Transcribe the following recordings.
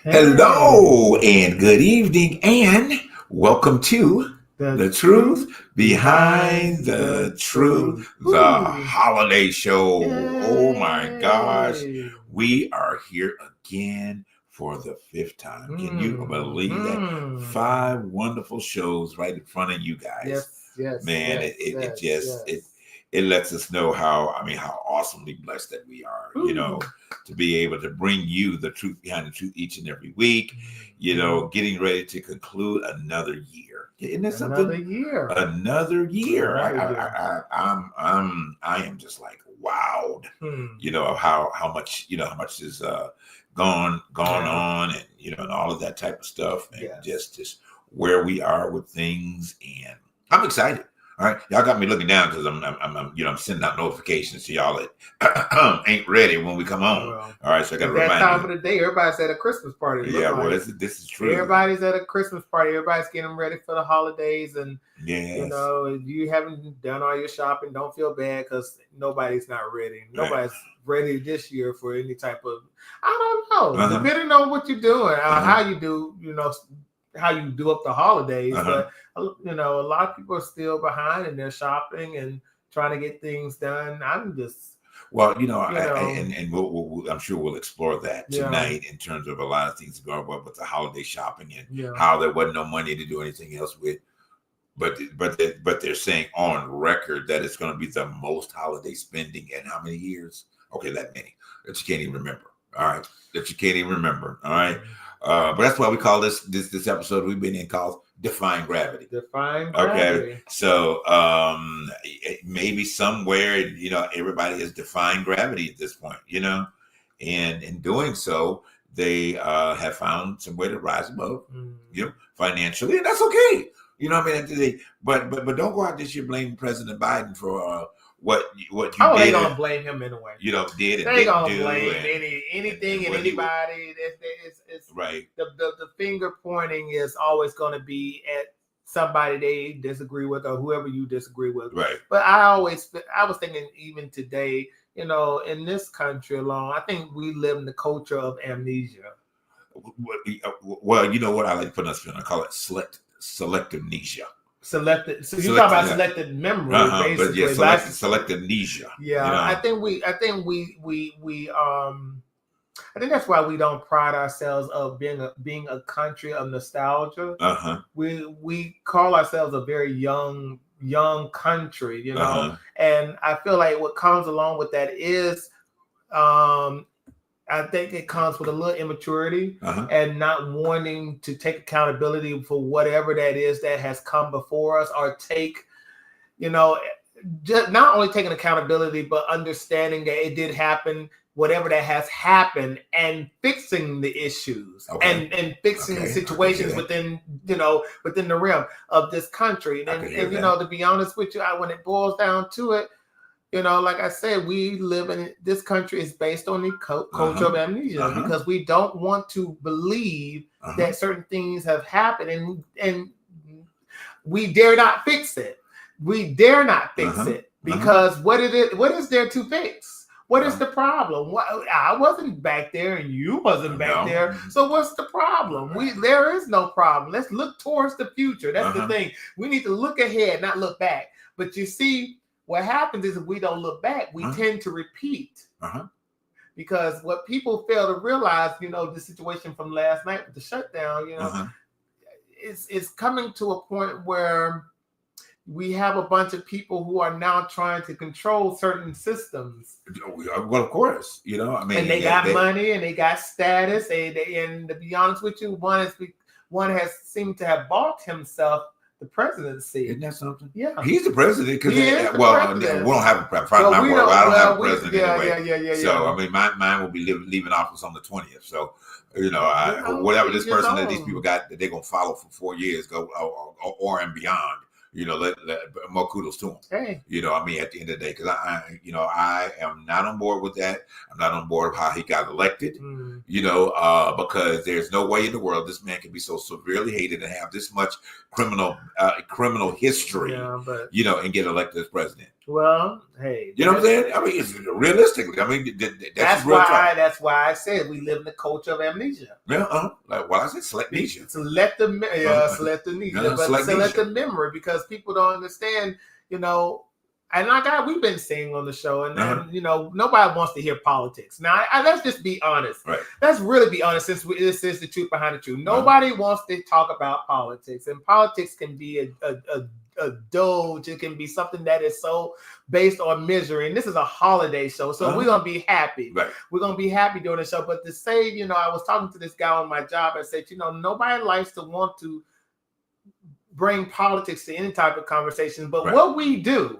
Hello and good evening and welcome to The Truth Behind the Truth, the holiday show. Oh my gosh, we are here again for the fifth time. Can you believe that? 5 wonderful shows right in front of you guys. Yes. Man, it lets us know how awesomely blessed that we are, to be able to bring you the truth behind the truth each and every week, getting ready to conclude another year. Isn't that something? Another year. I am just like wowed, how much is gone on, and and all of that type of stuff, and just where we are with things, and I'm excited. All right, y'all got me looking down because I'm sending out notifications to y'all that ain't ready when we come on. Well, all right, so I got to remind you. That time of the day, everybody's at a Christmas party. Yeah, well, this is true. Everybody's at a Christmas party. Everybody's getting ready for the holidays, and yes. if you haven't done all your shopping, don't feel bad because nobody's not ready. Nobody's ready this year for any type of, I don't know, depending on what you're doing, how you do, how you do up the holidays, but a lot of people are still behind in their shopping and trying to get things done. I'm just I'm sure we'll explore that tonight in terms of a lot of things going on with the holiday shopping and how there wasn't no money to do anything else with. But they're saying on record that it's going to be the most holiday spending in how many years? Okay, that many that you can't even remember. All right, that you can't even remember. All right. But that's why we call this episode we've been in called Defying Gravity. Defying Gravity. Okay. So maybe somewhere, everybody is defying gravity at this point, and in doing so, they have found some way to rise above, financially, and that's okay. But don't go out this year blaming President Biden for what you did. They gonna blame him anyway. Did and they gonna do blame anything and anybody. It's right. The finger pointing is always going to be at somebody they disagree with or whoever you disagree with. Right. But I was thinking even today, in this country alone, I think we live in the culture of amnesia. Well, you know what I like to put us in? I call it selective amnesia. Selected. So you talk about selected memory, basically. But selective amnesia. Yeah, I think I think that's why we don't pride ourselves of being a country of nostalgia. We call ourselves a very young country, and I feel like what comes along with that is, I think it comes with a little immaturity and not wanting to take accountability for whatever that is that has come before us, or take, just not only taking accountability, but understanding that it did happen, whatever that has happened, and fixing the issues and fixing situations within the realm of this country. And to be honest with you, when it boils down to it, like I said, we live in this country is based on the culture of amnesia because we don't want to believe that certain things have happened, and we dare not fix it. We dare not fix it because what is there to fix? What is the problem? I wasn't back there and you wasn't back there. So what's the problem? There is no problem. Let's look towards the future. That's the thing. We need to look ahead, not look back. But you see, what happens is if we don't look back, we tend to repeat. Because what people fail to realize, the situation from last night with the shutdown, it's coming to a point where we have a bunch of people who are now trying to control certain systems. Well, of course, and they got money and they got status. And to be honest with you, one has seemed to have bought himself the presidency. Isn't that something? Yeah, he's the president because we don't have a president. I don't have a president anyway. Yeah. So mine will be leaving office on the 20th. So whatever this person that these people got that they're gonna follow for 4 years, go or and beyond. Let more kudos to him. Hey. At the end of the day, because I am not on board with that. I'm not on board with how he got elected. Because there's no way in the world this man can be so severely hated and have this much criminal history. And get elected as president. Well, hey, you know what I'm saying? I mean, it's realistically, I mean, that's why I said we live in the culture of amnesia. Yeah, like I said, selectnesia. Selectnesia, but selective memory, because people don't understand, you know. And we've been saying on the show, and you know, nobody wants to hear politics. Now, let's just be honest. Right. Let's really be honest, since this is the truth behind the truth. Nobody wants to talk about politics, and politics can be a doge. It can be something that is so based on misery. And this is a holiday show, so we're gonna be happy. Right. We're gonna be happy doing the show. But to say, you know, I was talking to this guy on my job. I said, you know, nobody likes to want to bring politics to any type of conversation, but what we do,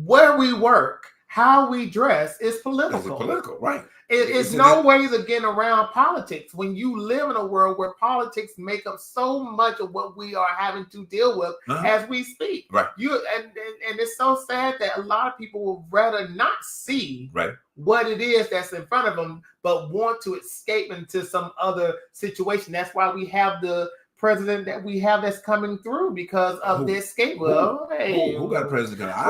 where we work, how we dress is political. It's political, right? It's no ways of getting around politics when you live in a world where politics make up so much of what we are having to deal with as we speak. Right. And it's so sad that a lot of people would rather not see what it is that's in front of them, but want to escape into some other situation. That's why we have the president that we have that's coming through, because of the escape. Well, who got a president coming? I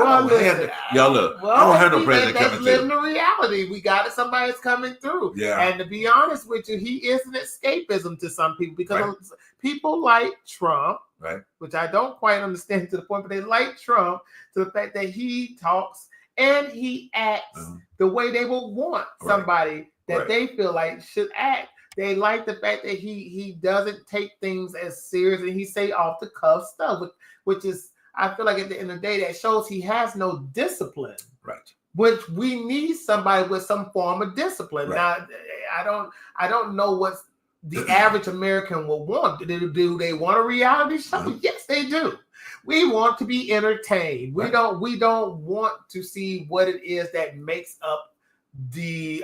don't have no president coming through. Living the reality. We got somebody that's coming through. Yeah. And to be honest with you, he is an escapism to some people, because people like Trump, which I don't quite understand to the point, but they like Trump to the fact that he talks and he acts the way they would want somebody that they feel like should act. They like the fact that he doesn't take things as serious, and he say off the cuff stuff, which is, I feel like at the end of the day, that shows he has no discipline. Right. Which we need somebody with some form of discipline. Now, I don't know what the average American will want. Do they want a reality show? Yes, they do. We want to be entertained. We don't want to see what it is that makes up the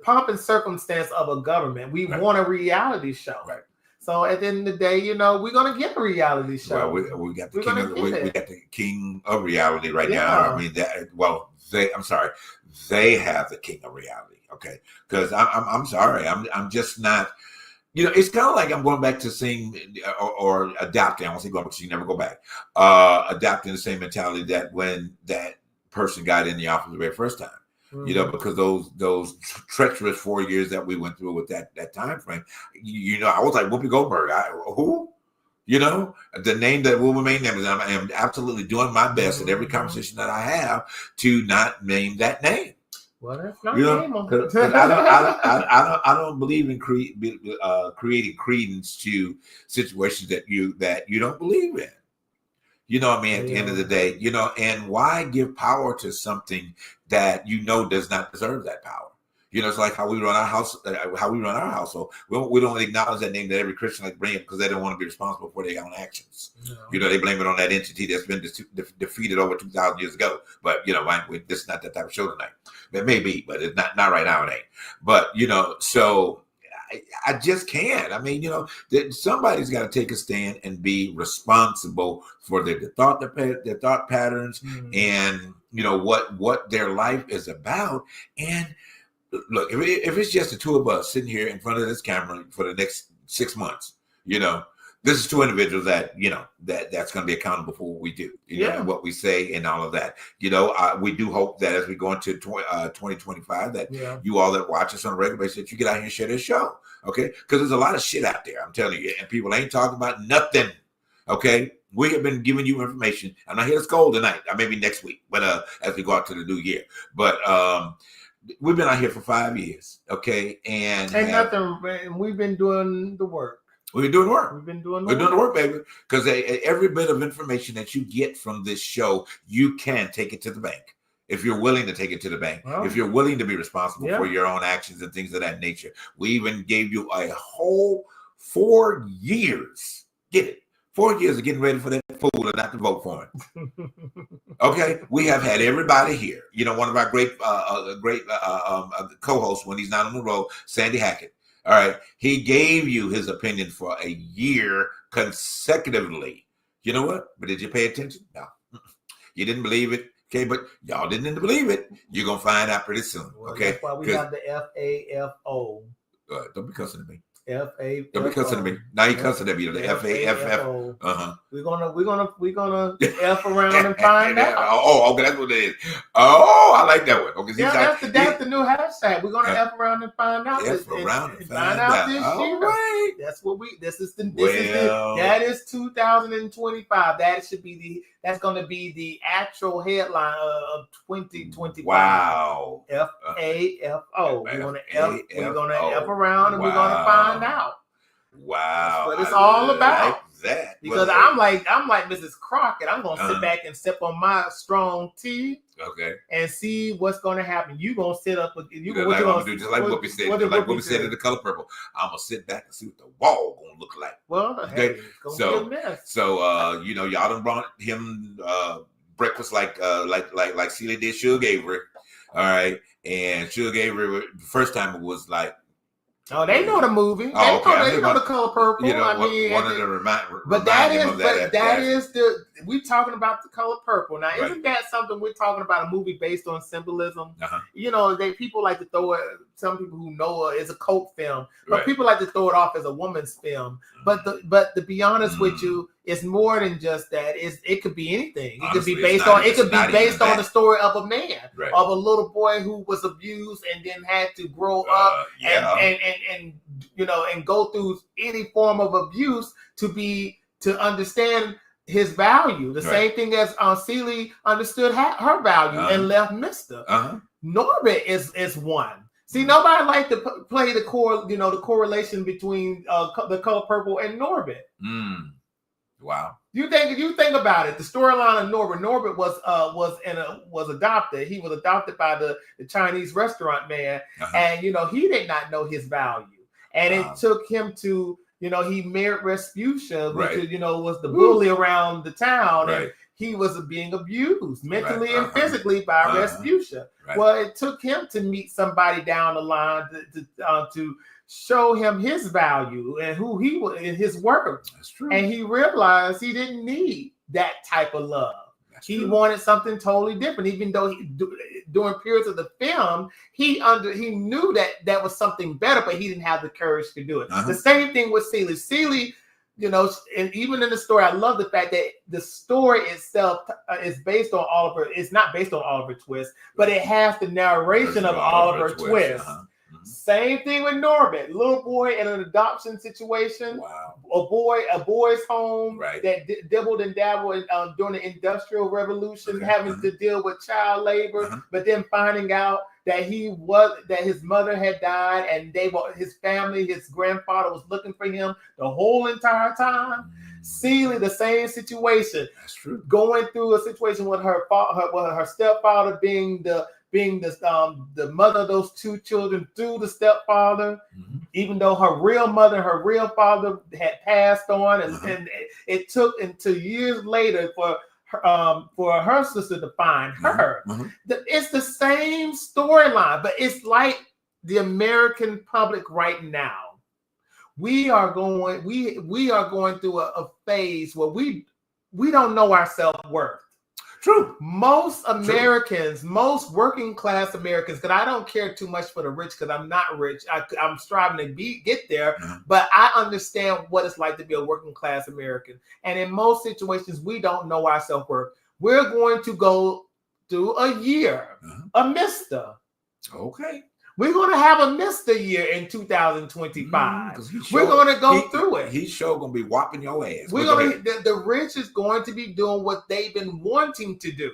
pomp and circumstance of a government. We want a reality show. Right. So at the end of the day, you know, we're gonna get a reality show. Well, we got the king of reality right now. I mean they have the king of reality. Okay, because I'm sorry, I'm just not. You know, it's kind of like I'm going back to seeing or adapting. I won't say going because you never go back. Adapting the same mentality that when that person got in the office the very first time. You know, because those treacherous 4 years that we went through with that time frame, you know, I was like Whoopi Goldberg. Who? You know, the name that will remain nameless. I am absolutely doing my best at every conversation that I have to not name that name. Well, that's not name. I don't believe in creating credence to situations that you don't believe in. You know what I mean? At the end of the day, you know, and why give power to something that you know does not deserve that power? You know, it's like how we run our house, household. We don't acknowledge that name that every Christian like bring it because they don't want to be responsible for their own actions. No. You know, they blame it on that entity that's been defeated over 2,000 years ago. But you know, this is not that type of show tonight. It may be, but it's not right now. It ain't. But you know, so. I just can't. I mean, you know, somebody's got to take a stand and be responsible for their thought patterns, and you know what their life is about. And look, if it's just the two of us sitting here in front of this camera for the next 6 months, you know, this is two individuals that, you know, that's going to be accountable for what we do, you know, what we say and all of that. You know, we do hope that as we go into 2025, that you all that watch us on a regular basis, that you get out here and share this show, okay? Because there's a lot of shit out there, I'm telling you, and people ain't talking about nothing, okay? We have been giving you information. I'm not here to scold tonight, or maybe next week, but as we go out to the new year. But we've been out here for 5 years, okay? And we've been doing the work. We've been doing work. We're doing the work, baby. Because every bit of information that you get from this show, you can take it to the bank. If you're willing to take it to the bank, if you're willing to be responsible for your own actions and things of that nature. We even gave you a whole 4 years. Get it? 4 years of getting ready for that fool and not to vote for him. Okay, we have had everybody here. You know, one of our great co-hosts when he's not on the road, Sandy Hackett. All right, he gave you his opinion for a year consecutively. You know what? But did you pay attention? No, you didn't believe it. Okay, but y'all didn't believe it. You're gonna find out pretty soon. Okay, that's why we have the FAFO. Don't be cussing at me. F-A. Don't be cussing at me. Now you cussing at me. The F-A-F-F. We're gonna F around and find out. Oh, okay, that's what it is. Oh, I like that one. Okay, that's the new hashtag. We're gonna F around and find out. F around and find out this year. Right. That's what that is 2025. That's gonna be the actual headline of 2025. Wow. F-A-F-O. We're gonna F around and we're gonna find out. Wow. That's what it's all about. Like that. Because I'm like Mrs. Crockett. I'm gonna sit back and sip on my strong tea. Okay. And see what's gonna happen. You gonna sit up with you. What you gonna do? Just like Whoopi said. Just like Whoopi said in The Color Purple. I'm gonna sit back and see what the wall gonna look like. Well, okay. It's be a mess. So y'all done brought him breakfast like Celia did Sugar Avery. All right. And Sugar Avery, the first time it was like, oh, they know the movie. They know The Color Purple. You know, wanted to remind him of that. We talking about The Color Purple. Now, isn't that something we're talking about? A movie based on symbolism. You know, people like to throw it. Some people who know it's a cult film, but people like to throw it off as a woman's film. But to be honest with you, it's more than just that. It could be anything. It could be based on. It could be based on the story of a man, of a little boy who was abused and then had to grow up and you know and go through any form of abuse to understand his value. The same thing as Celie understood her value and left Mister. Norbit is one. See, nobody liked to play the correlation between The Color Purple and Norbit. Wow. You think about it. The storyline of Norbit. Norbit was adopted. He was adopted by the Chinese restaurant man, and he did not know his value. And it took him to he married Respucia, which was the bully around the town, and he was being abused mentally and physically by Respucia. Well, it took him to meet somebody down the line to show him his value and who he was in his work. That's true. And he realized he didn't need that type of love. He wanted something totally different. Even though during periods of the film, he knew that was something better, but he didn't have the courage to do it. The same thing with Celie. Celie, and even in the story, I love the fact that the story itself is based on Oliver. It's not based on Oliver Twist, but it has the narration of Oliver Twist. Same thing with Norbit, little boy in an adoption situation. Wow. A boy's home that dibbled and dabbled during the Industrial Revolution, having to deal with child labor, but then finding out that his mother had died, and his family, his grandfather was looking for him the whole entire time. Celie, the same situation. That's true. Going through a situation with her stepfather being the mother of those two children through the stepfather, even though her real mother and her real father had passed on, and it took until years later for her sister to find her. It's the same storyline, but it's like the American public right now. We are going through a phase where we don't know our self-worth. True. Most Americans, most working class Americans, because I don't care too much for the rich because I'm not rich. I'm striving to get there, but I understand what it's like to be a working class American. And in most situations, we don't know our self-worth. We're going to go through a year, a Mister. Okay. We're going to have a Mister year in 2025. We're going to go through it. He's sure going to be whopping your ass. The rich is going to be doing what they've been wanting to do.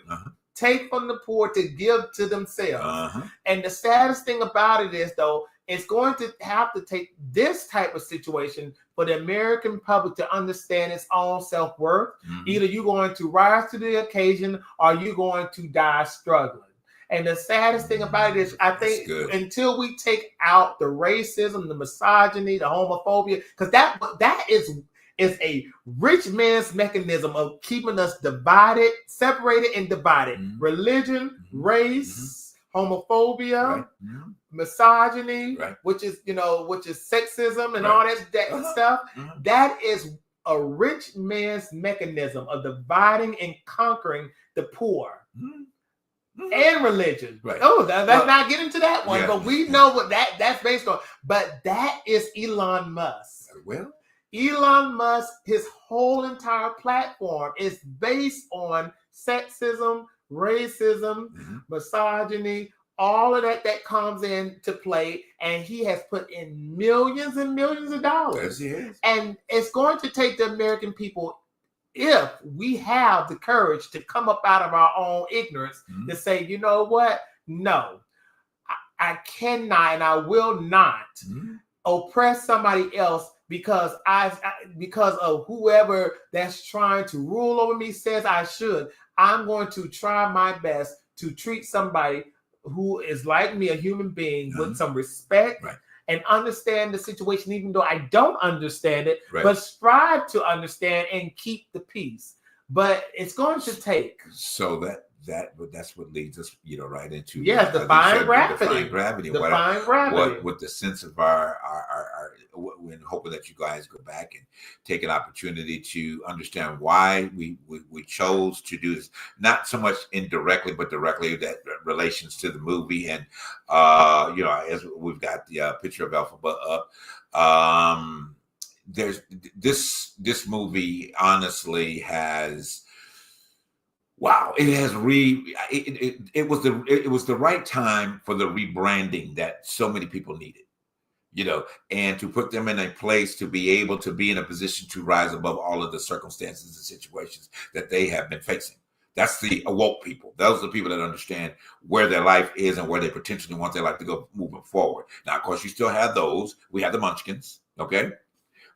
Take from the poor to give to themselves. And the saddest thing about it is, though, it's going to have to take this type of situation for the American public to understand its own self-worth. Either you're going to rise to the occasion or you're going to die struggling. And the saddest thing about it is, I think until we take out the racism, the misogyny, the homophobia, because that is a rich man's mechanism of keeping us divided, separated and divided. Religion, race, homophobia, misogyny, which is sexism and all that stuff. That is a rich man's mechanism of dividing and conquering the poor. and religion. Right. Oh, let's not get into that one, but we know what that's based on. But that is Elon Musk. Well, Elon Musk, his whole entire platform is based on sexism, racism, misogyny, all of that comes into play, and he has put in millions and millions of dollars. Yes, and it's going to take the American people, if we have the courage to come up out of our own ignorance, to say, you know what? No, I cannot and I will not oppress somebody else because because of whoever that's trying to rule over me says I should. I'm going to try my best to treat somebody who is like me, a human being, with some respect and understand the situation, even though I don't understand it, but strive to understand and keep the peace. But it's going to take. So that's what leads us, right into defying gravity. Defying gravity. Defying gravity. What the sense of our when hoping that you guys go back and take an opportunity to understand why we chose to do this, not so much indirectly but directly, that relations to the movie. And as we've got the picture of Alphaba up, there's this movie honestly has. Wow, it has it was the right time for the rebranding that so many people needed, and to put them in a place to be able to be in a position to rise above all of the circumstances and situations that they have been facing. That's the awoke people. Those are the people that understand where their life is and where they potentially want their life to go moving forward. Now, of course, you still have those. We have the munchkins, okay?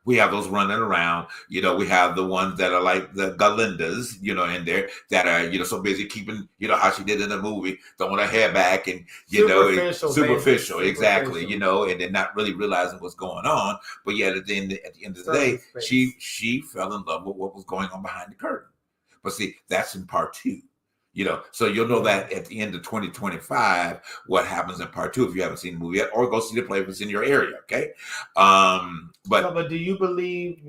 We have those running around, we have the ones that are like the Galindas, in there that are, so busy keeping, how she did in the movie, throwing her hair back and, superficial, exactly, and then not really realizing what's going on. But yet at the end of the day, she fell in love with what was going on behind the curtain. But see, that's in part 2. So you'll know that at the end of 2025, what happens in part 2 if you haven't seen the movie yet, or go see the play if it's in your area. Okay. But do you believe,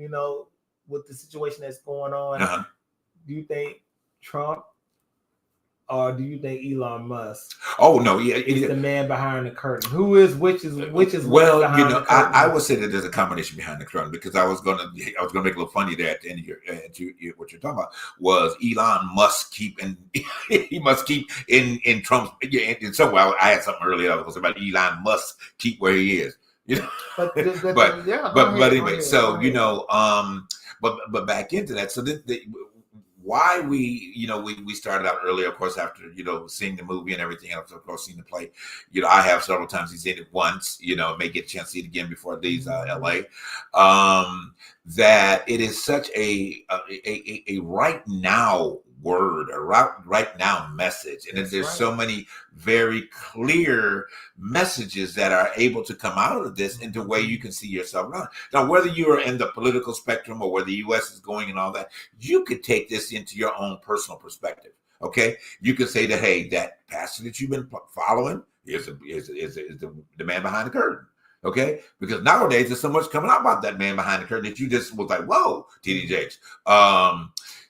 with the situation that's going on, do you think Trump or do you think Elon Musk? Oh no, is the man behind the curtain? Which is well, I would say that there's a combination behind the curtain, because I was gonna make a little funny there at the end of what you're talking about was Elon Musk he must keep in Trump's in some way. I had something earlier I was about Elon Musk keep where he is. But anyway, so but back into that. So why we started out earlier, of course, after seeing the movie and everything else, of course, seeing the play. I have several times. He's in it once. May get a chance to see it again before it leaves LA. That it is such a right now word, a right now message, and there's so many very clear messages that are able to come out of this into a way you can see yourself around. Now, whether you are in the political spectrum or where the U.S. is going and all that, you could take this into your own personal perspective. Okay, you could say that, hey, that pastor that you've been following is the man behind the curtain. Okay, because nowadays there's so much coming out about that man behind the curtain that you just was like, whoa, TD Jakes.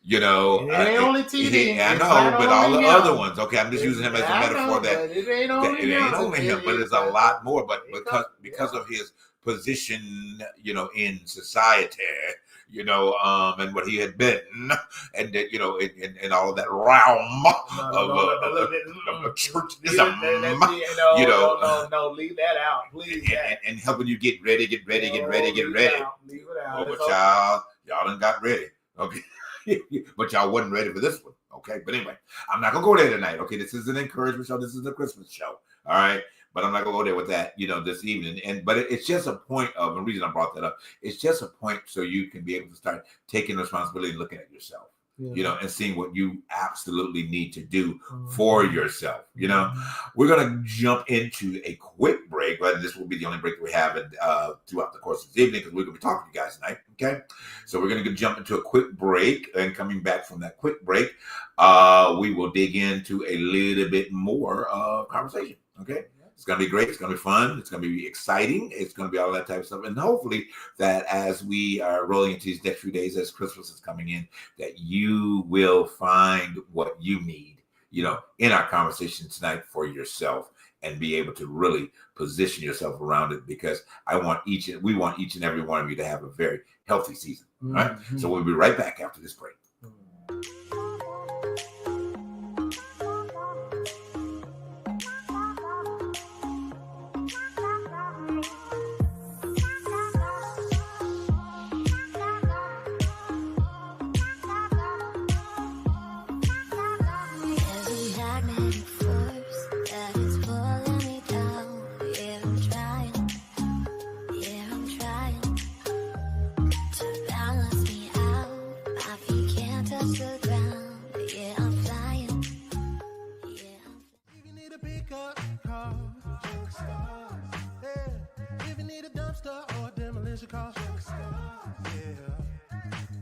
It ain't only TD. I know, but all the other ones. Okay, I'm just using him as a metaphor that it ain't only him, but it's a lot more. But because of his position, in society, and what he had been, and that, in all of that realm of churchism, no, leave that out, please. And helping you get ready. Leave it out. But y'all done got ready. Okay. But y'all wasn't ready for this one. Okay. But anyway, I'm not gonna go there tonight. Okay. This is an encouragement show. This is a Christmas show. All right. But I'm not gonna go there with that, this evening. But it's just a point of the reason I brought that up. It's just a point so you can be able to start taking responsibility and looking at yourself. And seeing what you absolutely need to do for yourself. We're going to jump into a quick break, but this will be the only break we have throughout the course of this evening, because we're going to be talking to you guys tonight. Okay. So we're going to jump into a quick break, and coming back from that quick break, we will dig into a little bit more conversation. Okay. It's going to be great. It's going to be fun. It's going to be exciting. It's going to be all that type of stuff. And hopefully that as we are rolling into these next few days, as Christmas is coming in, that you will find what you need, in our conversation tonight for yourself and be able to really position yourself around it, because we want each and every one of you to have a very healthy season. All right. So we'll be right back after this break.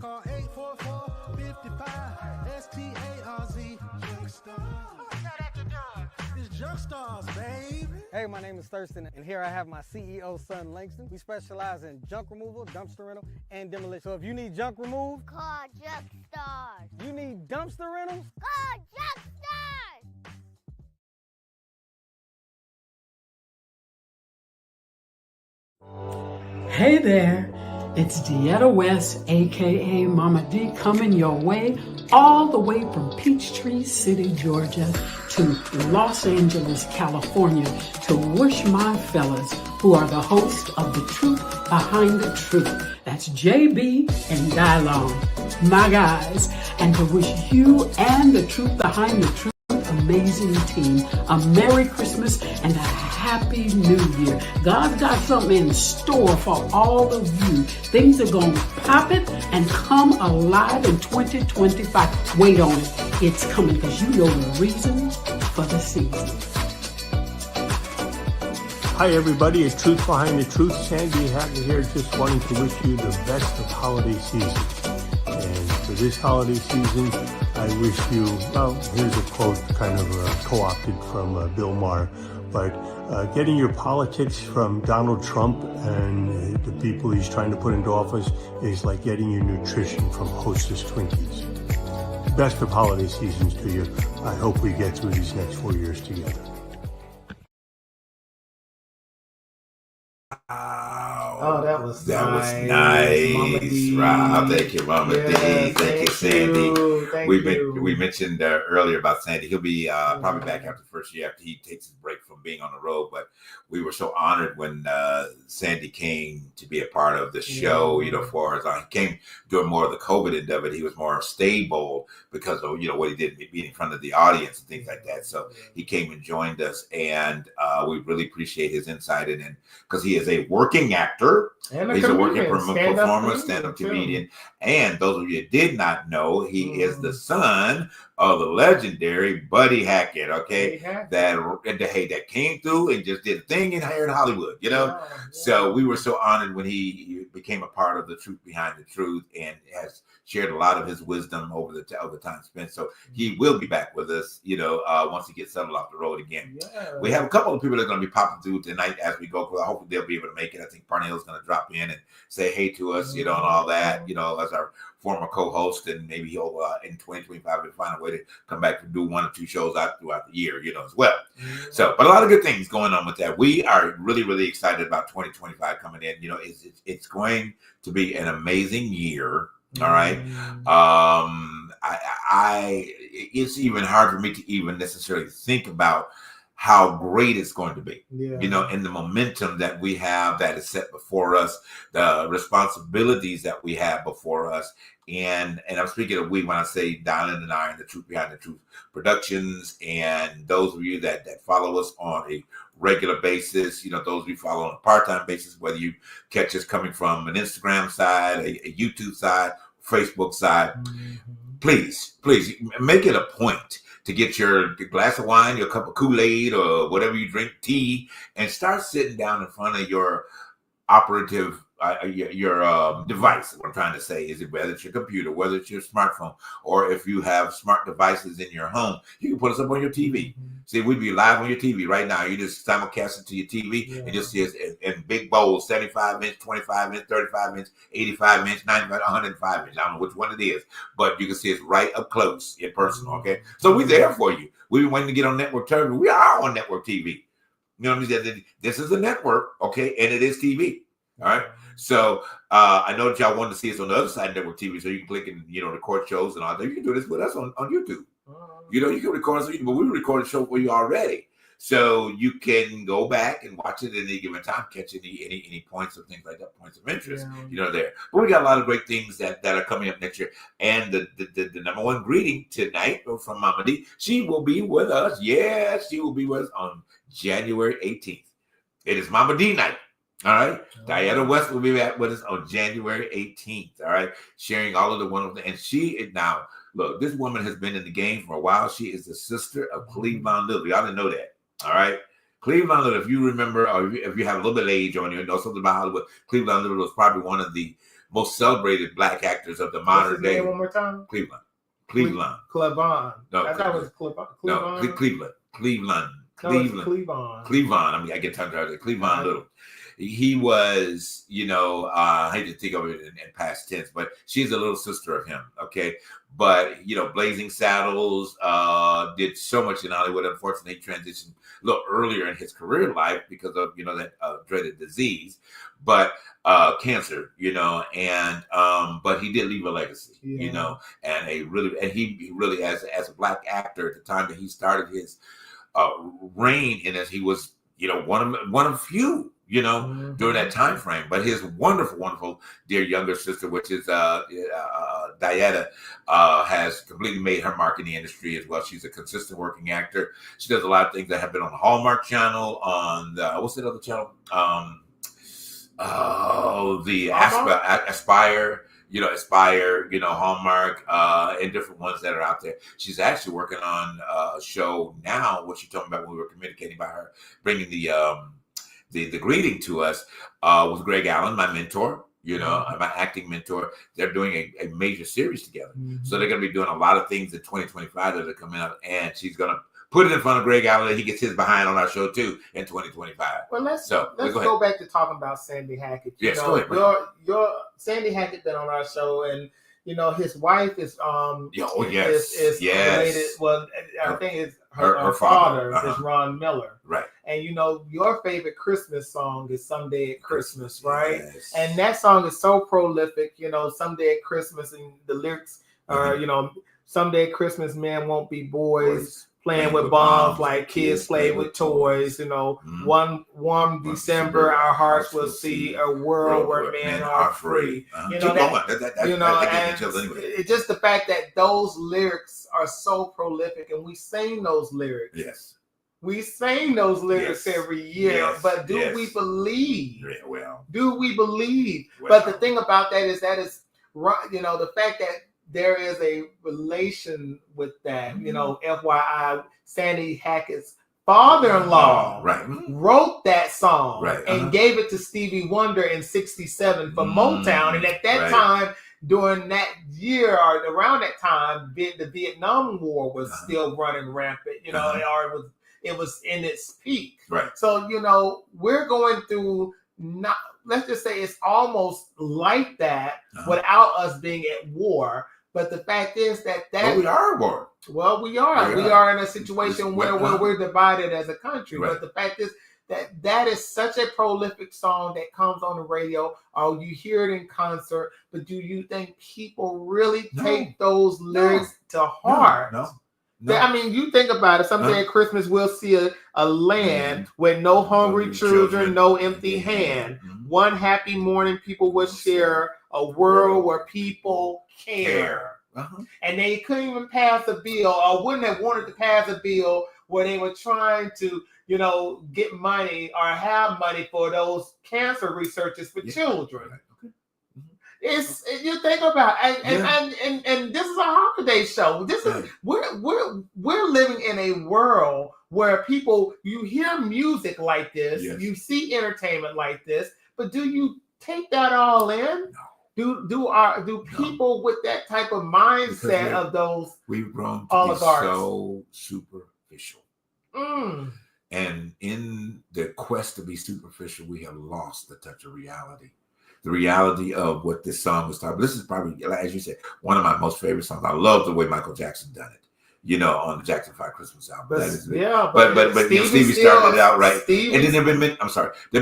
Call 844-55-STARZ. It's Junk Stars, baby. Hey, my name is Thurston, and here I have my CEO, son Langston. We specialize in junk removal, dumpster rental, and demolition. So if you need junk removed, call Junk Stars. You need dumpster rentals, call Junk Stars. Hey there. It's Deetta West, aka Mama D, coming your way all the way from Peachtree City, Georgia to Los Angeles, California to wish my fellas, who are the hosts of The Truth Behind the Truth, that's JB and Dylon, my guys, and to wish you and The Truth Behind the Truth amazing team a Merry Christmas and a Happy New Year. God's got something in store for all of you. Things are going to pop it and come alive in 2025. Wait on it. It's coming, because you know the reason for the season. Hi everybody, it's Truth Behind the Truth. Sandy Hatton here, just wanting to wish you the best of holiday season. And for this holiday season, I wish you, well, here's a quote kind of co-opted from Bill Maher, but getting your politics from Donald Trump and the people he's trying to put into office is like getting your nutrition from Hostess Twinkies. Best of holiday seasons to you. I hope we get through these next 4 years together. Oh, that was nice. Mama D. Rob, thank you, Mama D. Thank you, Sandy. We mentioned earlier about Sandy. He'll be probably back after the first year, after he takes his break from being on the road. But we were so honored when Sandy came to be a part of the show. For us, he came during more of the COVID end of it. He was more stable because of what he did, being in front of the audience and things like that. So he came and joined us, and we really appreciate his insight in, because he is a working actor. He's a working performer, stand-up comedian. And those of you that did not know, he is the son of the legendary Buddy Hackett, okay? That came through and just did a thing here in Hollywood, So we were so honored when he became a part of The Truth Behind the Truth, and has shared a lot of his wisdom over the time spent. So he will be back with us, once he gets settled off the road again. We have a couple of people that are going to be popping through tonight as we go. Hopefully they'll be able to make it. I think Parnell's going to drop in and say hey to us, and all that, as our former co-host, and maybe he'll in 2025 will find a way to come back and do 1 or 2 shows out throughout the year, as well. So, but a lot of good things going on with that. We are really, really excited about 2025 coming in. It's going to be an amazing year. All right. It's even hard for me to even necessarily think about how great it's going to be, and the momentum that we have that is set before us, the responsibilities that we have before us. And I'm speaking of we when I say Dylan and I and The Truth Behind the Truth Productions, and those of you that follow us on a regular basis, those of you follow on a part-time basis, whether you catch us coming from an Instagram side, a YouTube side, Facebook side, please make it a point to get your glass of wine, your cup of Kool-Aid, or whatever you drink, tea, and start sitting down in front of your operative device. What I'm trying to say is, whether it's your computer, whether it's your smartphone, or if you have smart devices in your home, you can put us up on your TV. See, we'd be live on your TV right now. You just simulcast it to your TV, and you'll see us in big bowls: 75 inch, 25 inch, 35 inch, 85 inch, 95, 105 inch. I don't know which one it is, but you can see us right up close in person. Okay, so we're there for you. We've been waiting to get on network television. We are on network TV. You know what I mean? This is a network, okay, and it is TV. All right. So I know that y'all wanted to see us on the other side of network TV, so you can click and record shows and all that. You can do this with us on YouTube. You can record us on YouTube, but we record a show for you already. So you can go back and watch it at any given time, catch any points of things like that, points of interest, there. But we got a lot of great things that are coming up next year. And the number one greeting tonight from Mama D, she will be with us. Yes, she will be with us on January 18th. It is Mama D night. All right. Diana West will be back with us on January 18th. All right. Sharing all of the wonderful. And she is now, look, this woman has been in the game for a while. She is the sister of Cleveland Little. Y'all didn't know that. All right. Cleveland Little, if you remember, or if you have a little bit of age on you, know something about Hollywood, Cleveland Little was probably one of the most celebrated black actors of the modern day. One more time. Cleveland. Cleveland. No, I thought it was Cleveland. No, Cleveland. I mean, I get tongue tied. Cleveland Little. He was, I hate to think of it in past tense, but she's a little sister of him. Okay. But, Blazing Saddles did so much in Hollywood. Unfortunately, he transitioned a little earlier in his career life because of, that dreaded disease, but cancer, but he did leave a legacy, and he really, as a black actor at the time that he started his reign in it, he was, one of few, during that time frame. But his wonderful, dear younger sister, which is Diana, has completely made her mark in the industry as well. She's a consistent working actor. She does a lot of things that have been on the Hallmark Channel, on the, what's that other channel? The Aspire. Aspire, Hallmark, and different ones that are out there. She's actually working on a show now, what she told me about when we were communicating about her bringing the greeting to us, with Greg Allen, my mentor, my acting mentor. They're doing a major series together. So they're going to be doing a lot of things in 2025 that are coming up, and she's going to put it in front of Greg Allen, and he gets his behind on our show too in 2025. Well, let's go back to talking about Sandy Hackett. Yes, go ahead. Your Sandy Hackett been on our show, and his wife is related. Well, I think it's her father is Ron Miller, right? And your favorite Christmas song is "Someday at Christmas," right? Yes. And that song is so prolific. "Someday at Christmas," and the lyrics are, "Someday at Christmas, man won't be boys." Playing with bombs like kids play with toys, One warm December, our hearts will see a world where men are free. It's just the fact that those lyrics are so prolific, and we sing those lyrics. Yes, we sing those lyrics every year. Yes. But do we believe? Yeah, well, do we believe? Well. But the thing about that is the fact that there is a relation with that, FYI, Sandy Hackett's father-in-law wrote that song and gave it to Stevie Wonder in '67 for Motown. And at that time, during that year or around that time, the Vietnam War was still running rampant, or it was in its peak. Right. So, we're going through let's just say it's almost like that without us being at war. But the fact is that we are at war. Well, we are. We are in a situation where we're divided as a country. Right. But the fact is that is such a prolific song that comes on the radio, or you hear it in concert. But do you think people really take those lyrics to heart? No. I mean, you think about it. Someday at Christmas, we'll see a land with no hungry children, no empty hand. One happy morning, people will share a world where people care. And they couldn't even pass a bill, or wouldn't have wanted to pass a bill where they were trying to, get money or have money for those cancer researchers for children. It's you think about and this is a holiday show. This is we're living in a world where you hear music like this, you see entertainment like this, but do you take that all in? No. Do people with that type of mindset of those we've grown to oligarchs be so superficial. And in the quest to be superficial, we have lost the touch of reality. The reality of what this song was talking about. This is probably, as you said, one of my most favorite songs. I love the way Michael Jackson done it. You know, on the Jackson 5 Christmas album. But, that is but Stevie started it out right. Stevie, and then there've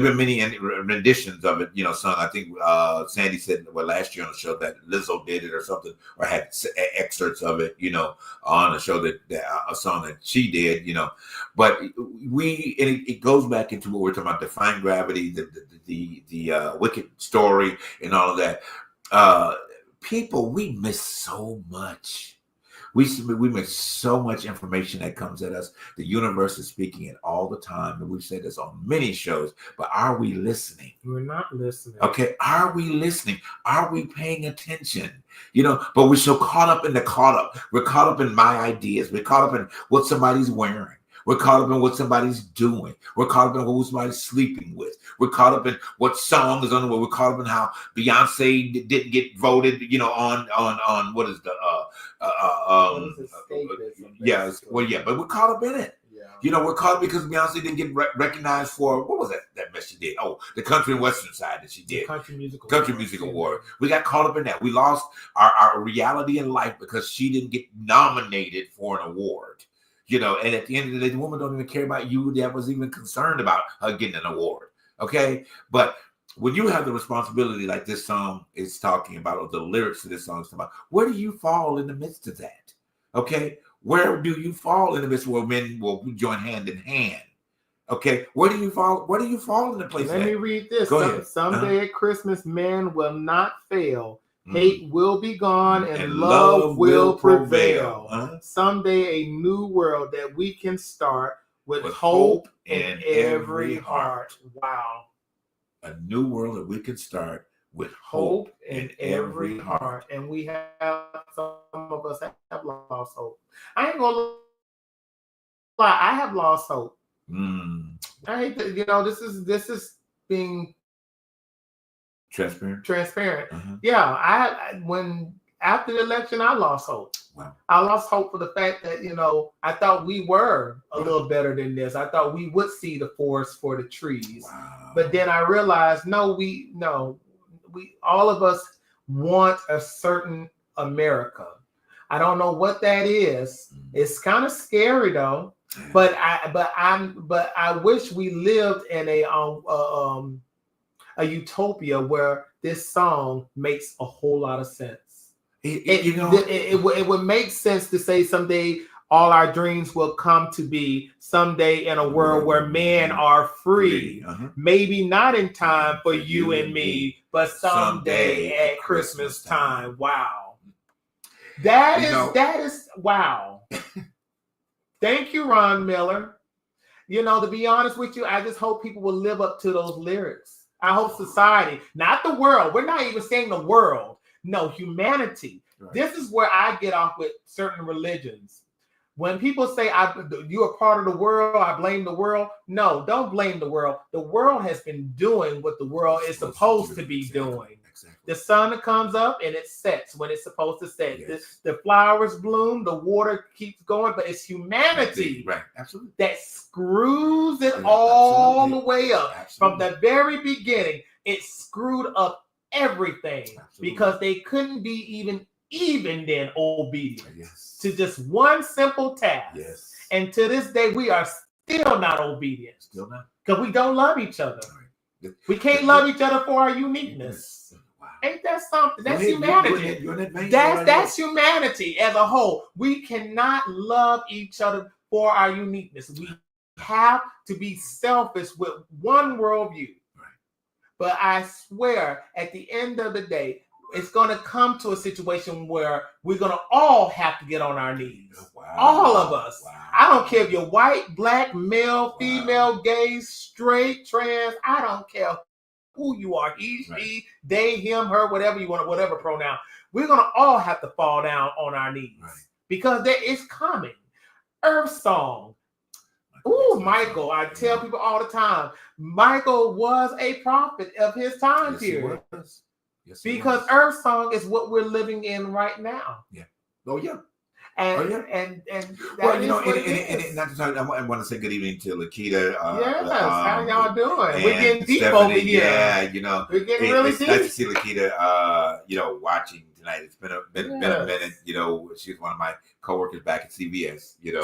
been many renditions of it. You know, I think Sandy said last year on the show that Lizzo did it or something, or had excerpts of it. You know, on a show that a song that she did. You know, but it goes back into what we're talking about: Defying Gravity, the Wicked story, and all of that. People, we miss so much. We miss so much information that comes at us. The universe is speaking it all the time. And we've said this on many shows, but are we listening? We're not listening. Okay. Are we listening? Are we paying attention? You know, but we're so caught up in the caught up. We're caught up in my ideas. We're caught up in what somebody's wearing. We're caught up in what somebody's doing. We're caught up in who somebody's sleeping with. We're caught up in what song is on the way. We're caught up in how Beyonce didn't get voted, you know, on what is the but we're caught up in it. Yeah. You know, we're caught up because Beyonce didn't get recognized for what was that mess she did? Oh, the country and western side that she did. Country music award. We got caught up in that. We lost our reality in life because she didn't get nominated for an award. You know, and at the end of the day, the woman don't even care about you. That was even concerned about her getting an award. Okay. But when you have the responsibility like this song is talking about, or the lyrics to this song is talking about, where do you fall in the midst of that? Okay. Where do you fall in the midst where men will join hand in hand? Okay. Where do you fall? Where do you fall in the place? Let me read this. Someday at Christmas, men will not fail. Hate will be gone and love will prevail. Someday a new world that we can start with hope in every heart. Wow. A new world that we can start with hope in every heart. And we have, some of us have lost hope. I ain't gonna lie, I have lost hope. I hate that, you know, this is being transparent. Yeah, when after the election, I lost hope. Wow. I lost hope for the fact that, you know, I thought we were a little better than this. I thought we would see the forest for the trees. Wow. But then I realized, we all of us want a certain America. I don't know what that is. It's kind of scary though. But I wish we lived in a utopia where this song makes a whole lot of sense. It would make sense to say someday all our dreams will come to be, someday in a world where men are free. Maybe not in time for you and me, but someday at Christmas time. Wow. That is wow. Thank you, Ron Miller. You know, to be honest with you, I just hope people will live up to those lyrics. I hope society, not the world. We're not even saying the world. No, humanity. Right. This is where I get off with certain religions. When people say you are part of the world, I blame the world. No, don't blame the world. The world has been doing what the world is supposed to be doing. Exactly. The sun comes up and it sets when it's supposed to set. Yes. The flowers bloom, the water keeps going, but it's humanity that screws it all the way up. From the very beginning. It screwed up everything because they couldn't be even then obedient to just one simple task. Yes. And to this day, we are still not obedient. Still not. Because we don't love each other. Right. We can't love each other for our uniqueness. Wow. Ain't that something? That's humanity. That's humanity as a whole. We cannot love each other for our uniqueness. We have to be selfish with one worldview. Right. But I swear, at the end of the day, it's going to come to a situation where we're going to all have to get on our knees. Wow. All of us. Wow. I don't care if you're white, black, male, female, gay, straight, trans. I don't care who you are. He, she, they, him, her, whatever you want, whatever pronoun. We're going to all have to fall down on our knees because it's coming. Earth Song. Ooh, Michael. I tell people all the time, Michael was a prophet of his time period. Yes, because Earth Song is what we're living in right now. Yeah. Oh, yeah. And well, not to talk, I want to say good evening to Lakita. How y'all doing? We're getting deep over here. Yeah, we're getting really deep. It's nice to see Lakita, watching tonight. It's been a minute. She's one of my coworkers back at CBS. And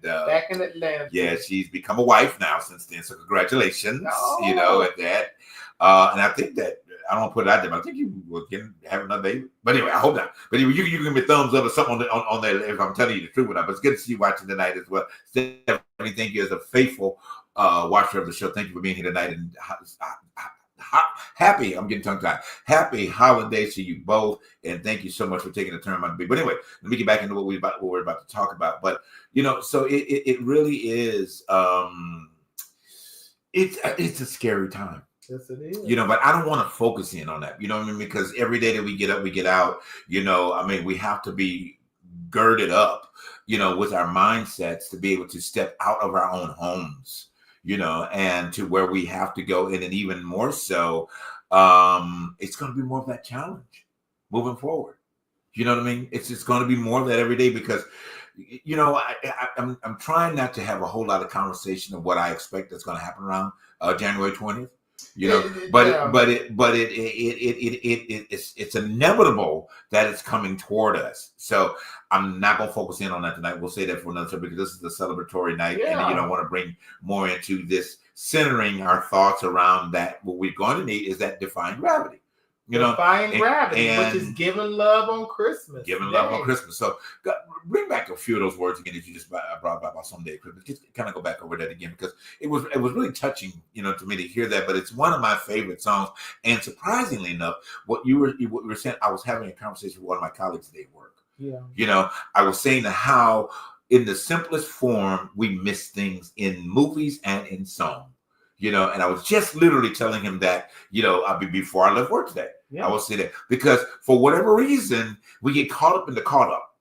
back in Atlanta. Yeah, she's become a wife now since then. So congratulations. Oh. At that. And I think that. I don't put it out there, but I think you will have another baby. But anyway, I hope not. But anyway, you can give me a thumbs up or something on there if I'm telling you the truth or not. But it's good to see you watching tonight as well. Stephanie, thank you as a faithful watcher of the show. Thank you for being here tonight. And happy, I'm getting tongue-tied. Happy holidays to you both. And thank you so much for taking the turn on me. But anyway, let me get back into what we're about to talk about. But, so it really is, it's a scary time. Yes, it is. But I don't want to focus in on that. You know what I mean? Because every day that we get up, we get out. We have to be girded up, with our mindsets to be able to step out of our own homes, and to where we have to go. And then even more so, it's going to be more of that challenge moving forward. You know what I mean? It's just going to be more of that every day because, I'm trying not to have a whole lot of conversation of what I expect that's going to happen around January 20th. It's inevitable that it's coming toward us. So I'm not going to focus in on that tonight. We'll say that for another time because this is a celebratory night, and I want to bring more into this, centering our thoughts around that. What we're going to need is that defying gravity. Defying gravity, which is giving love on Christmas. Giving love on Christmas. So bring back a few of those words again that you just brought about someday Christmas. Just kind of go back over that again because it was really touching, to me to hear that. But it's one of my favorite songs. And surprisingly enough, what you were saying, I was having a conversation with one of my colleagues today at work. Yeah. I was saying how in the simplest form we miss things in movies and in song. And I was just literally telling him that, before I left work today. Yeah. I will say that because for whatever reason, we get caught up in the caught up,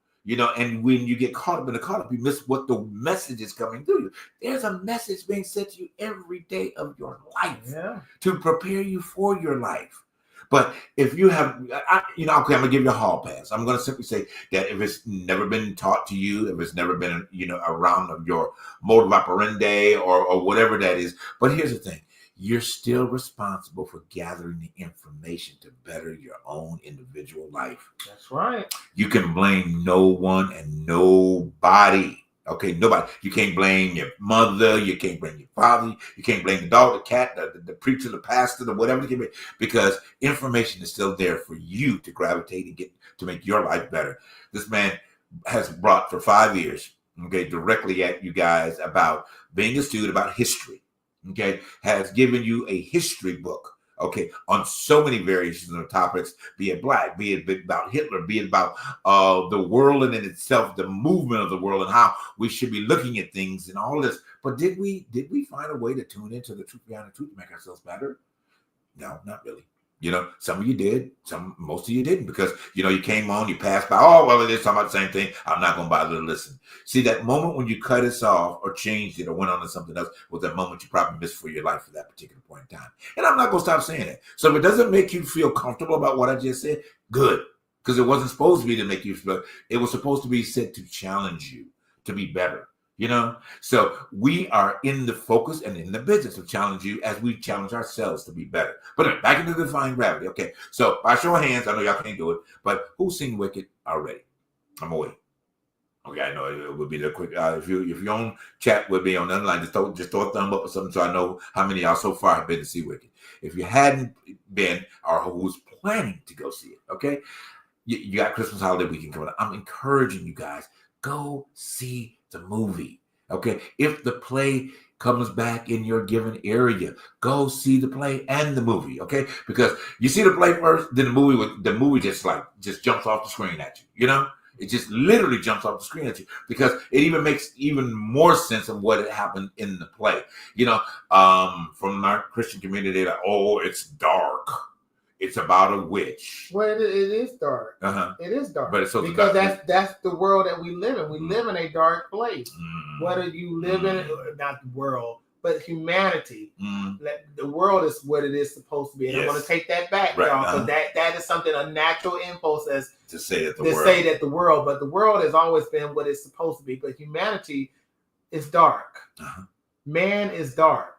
and when you get caught up in the caught up, you miss what the message is coming through you. There's a message being said to you every day of your life to prepare you for your life. But if you have, okay, I'm going to give you a hall pass. I'm going to simply say that if it's never been taught to you, if it's never been, around your modus operandi or whatever that is. But here's the thing. You're still responsible for gathering the information to better your own individual life. That's right. You can blame no one and nobody. Okay, nobody. You can't blame your mother. You can't blame your father. You can't blame the dog, the cat, the preacher, the pastor, the whatever it can be, because information is still there for you to gravitate and get to make your life better. This man has brought for 5 years, directly at you guys about being a student about history. Has given you a history book, on so many variations of topics, be it black, be it about Hitler, be it about the world and in itself, the movement of the world and how we should be looking at things and all this. But did we find a way to tune into the truth behind the truth to make ourselves better? No, not really. Some of you did, most of you didn't, because, you came on, you passed by, they're talking about the same thing. I'm not going to bother to listen. See, that moment when you cut us off or changed it or went on to something else was that moment you probably missed for your life for that particular point in time. And I'm not going to stop saying that. So if it doesn't make you feel comfortable about what I just said, good, because it wasn't supposed to be to make you feel, it was supposed to be said to challenge you to be better. So we are in the focus and in the business of challenge you as we challenge ourselves to be better. But anyway, back into Defying Gravity. Okay, so by show of hands, I know y'all can't do it, but who's seen Wicked already? I'm away. Okay, I know it would be the quick. If your own chat would be on the other line, just throw a thumb up or something, so I know how many of y'all so far have been to see Wicked. If you hadn't been or who's planning to go see it, okay, you got Christmas holiday weekend coming up. I'm encouraging you guys, go see the movie. Okay, if the play comes back in your given area, go see the play and the movie. Okay, because you see the play first, then the movie just jumps off the screen at you. It just literally jumps off the screen at you because it even makes even more sense of what had happened in the play. From our Christian community, they're like, it's dark. it's about a witch. Well, it is dark. Uh-huh. It is dark. But it's also because dark. that's the world that we live in. We Mm. live in a dark place. Whether you live in not the world, but humanity. The world is what it is supposed to be. And I'm going to take that back, y'all, because that is something, a natural impulse as to say that the world. But the world has always been what it's supposed to be. But humanity is dark. Man is dark.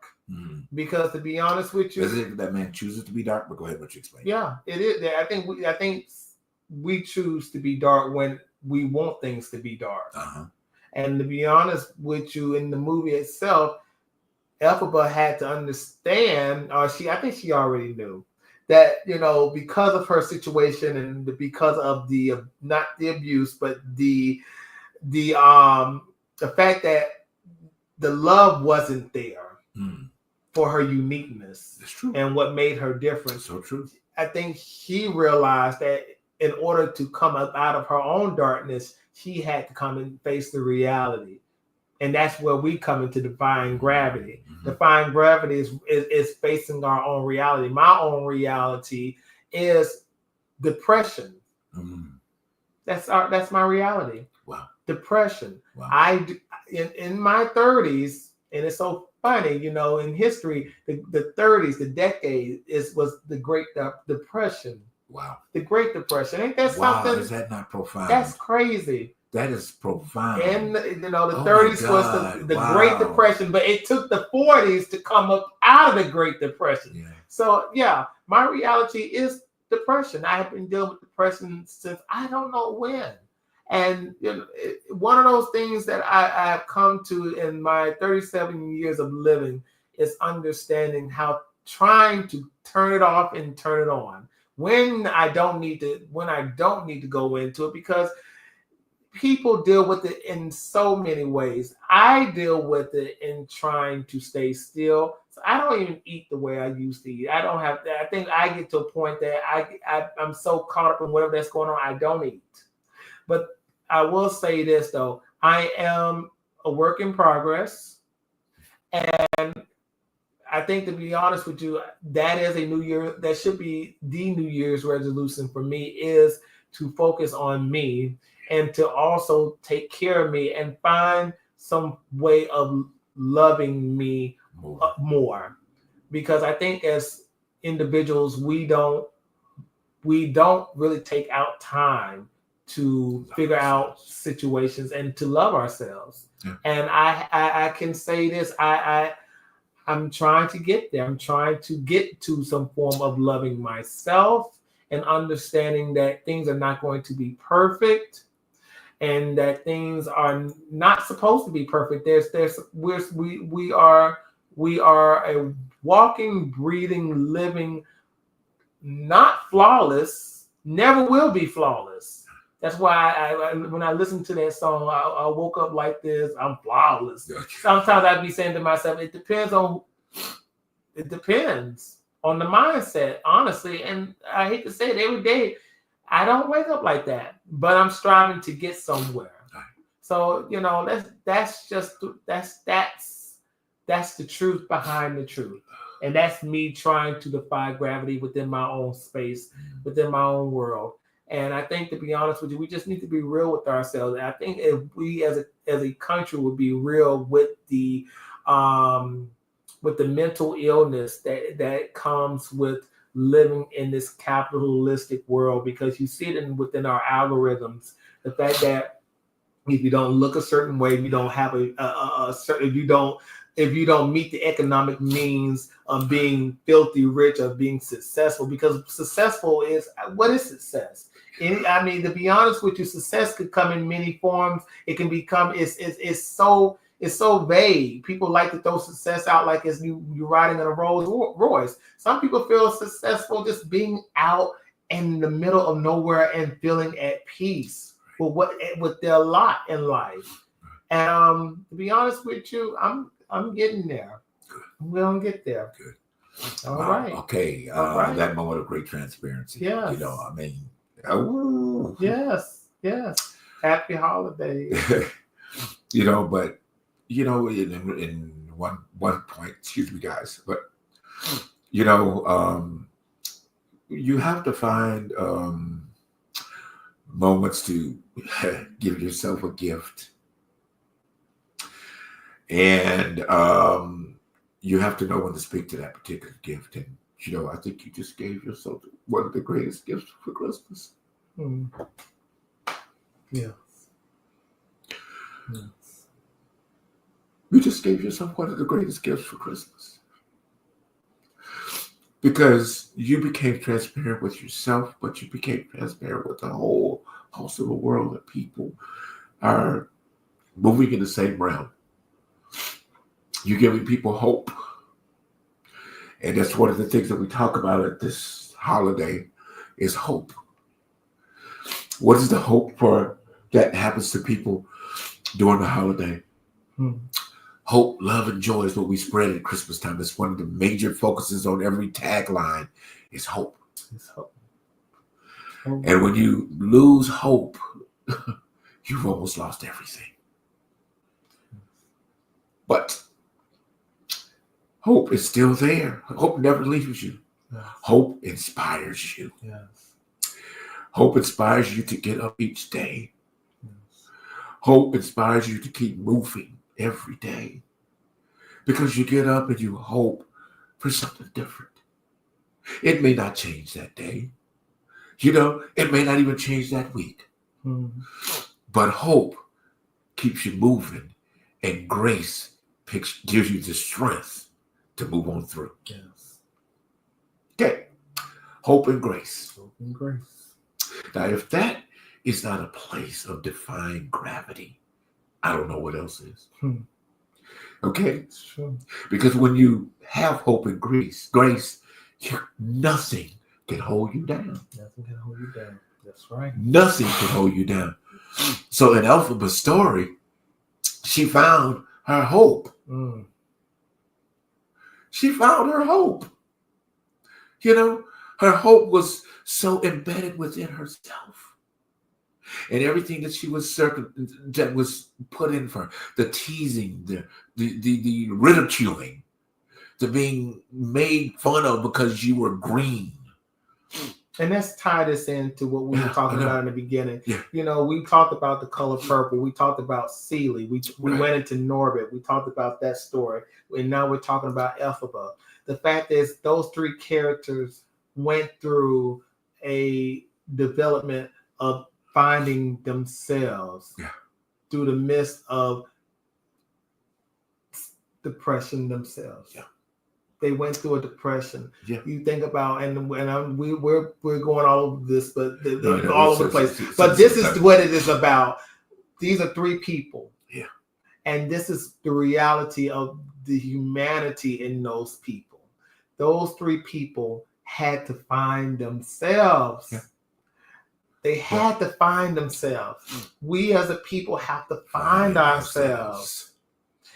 Because to be honest with you, is it that man chooses to be dark? But go ahead, what you explain. Yeah, it is. I think we choose to be dark when we want things to be dark. And to be honest with you, in the movie itself, Elphaba had to understand, or I think she already knew that, you know, because of her situation and because of the not the abuse, but the fact that the love wasn't there for her uniqueness. That's true. And what made her different. So true. I think she realized that in order to come up out of her own darkness, she had to come and face the reality. And that's where we come into Defying Gravity. Defying Gravity is facing our own reality. My own reality is depression. That's my reality. Wow. Depression. Wow. In my 30s, and it's so funny, you know, in history, the 30s, the decade was the Great Depression. Wow. The Great Depression. Ain't that wow, something? Is that not profound? That's crazy. That is profound. And, you know, the 30s was the Great Depression, but it took the 40s to come up out of the Great Depression. Yeah. So, yeah, my reality is depression. I have been dealing with depression since I don't know when. And you know, one of those things that I have come to in my 37 years of living is understanding how trying to turn it off and turn it on when I don't need to go into it, because people deal with it in so many ways. I deal with it in trying to stay still. So I don't even eat the way I used to eat. I don't have that. I think I get to a point that I'm so caught up in whatever that's going on, I don't eat. But I will say this, though. I am a work in progress. And I think, to be honest with you, that is a New Year. That should be the New Year's resolution for me, is to focus on me and to also take care of me and find some way of loving me more. Because I think as individuals, we don't really take out time to figure out situations and to love ourselves. Yeah. And I can say this, I'm trying to get there. I'm trying to get to some form of loving myself and understanding that things are not going to be perfect and that things are not supposed to be perfect. We are a walking, breathing, living, not flawless, never will be flawless. That's why when I listen to that song, I woke up like this, I'm flawless. Sometimes I'd be saying to myself, it depends on the mindset, honestly. And I hate to say it, every day, I don't wake up like that, but I'm striving to get somewhere. So, you know, that's the truth behind the truth. And that's me trying to defy gravity within my own space, within my own world. And I think, to be honest with you, we just need to be real with ourselves. And I think if we as a country would be real with the mental illness that comes with living in this capitalistic world, because you see it within our algorithms, the fact that if you don't look a certain way, if you don't have a certain, if you don't meet the economic means of being filthy rich, of being successful, because successful is, what is success? I mean, to be honest with you, success could come in many forms. It can become, it's so vague. People like to throw success out like it's you're riding in a Rolls Royce. Some people feel successful just being out in the middle of nowhere and feeling at peace with their lot in life. And to be honest with you, I'm getting there. We're gonna get there. Good. All right. Okay. Right. That moment of great transparency. Yes. You know, I mean, oh. Yes. Happy holidays. You know, but you know, in one point, excuse me, guys, but you know, you have to find moments to give yourself a gift. And you have to know when to speak to that particular gift. And, I think you just gave yourself one of the greatest gifts for Christmas. Mm. Yeah. Yes. You just gave yourself one of the greatest gifts for Christmas. Because you became transparent with yourself, but you became transparent with the whole host of the world that people are moving in the same realm. You're giving people hope. And that's one of the things that we talk about at this holiday is hope. What is the hope for that happens to people during the holiday? Hope, love, and joy is what we spread at Christmas time. It's one of the major focuses on every tagline is hope. It's hope. And when you lose hope, you've almost lost everything. But hope is still there. Hope never leaves you. Yes. Hope inspires you. Yes. Hope inspires you to get up each day. Yes. Hope inspires you to keep moving every day. Because you get up and you hope for something different. It may not change that day. It may not even change that week. But hope keeps you moving, and grace gives you the strength to move on through. Yes. Okay. Hope and grace. Hope and grace. Now, if that is not a place of defying gravity, I don't know what else is. Okay? Sure. Because when you have hope and grace, nothing can hold you down. Nothing can hold you down. That's right. Nothing can hold you down. So in Elphaba's story, she found her hope. She found her hope. Her hope was so embedded within herself. And everything that she was that was put in for her, the teasing, the ridiculing, the being made fun of because you were green. And let's tie this into what we were talking about in the beginning. Yeah. We talked about the color purple. We talked about Seeley. We went into Norbit. We talked about that story. And now we're talking about Elphaba. The fact is those three characters went through a development of finding themselves through the midst of depression themselves. Yeah. They went through a depression. Yeah. You think about, we're going all over this, but all over the place. But this is what it is about. These are three people. Yeah. And this is the reality of the humanity in those people. Those three people had to find themselves. Yeah. They had to find themselves. We as a people have to find ourselves.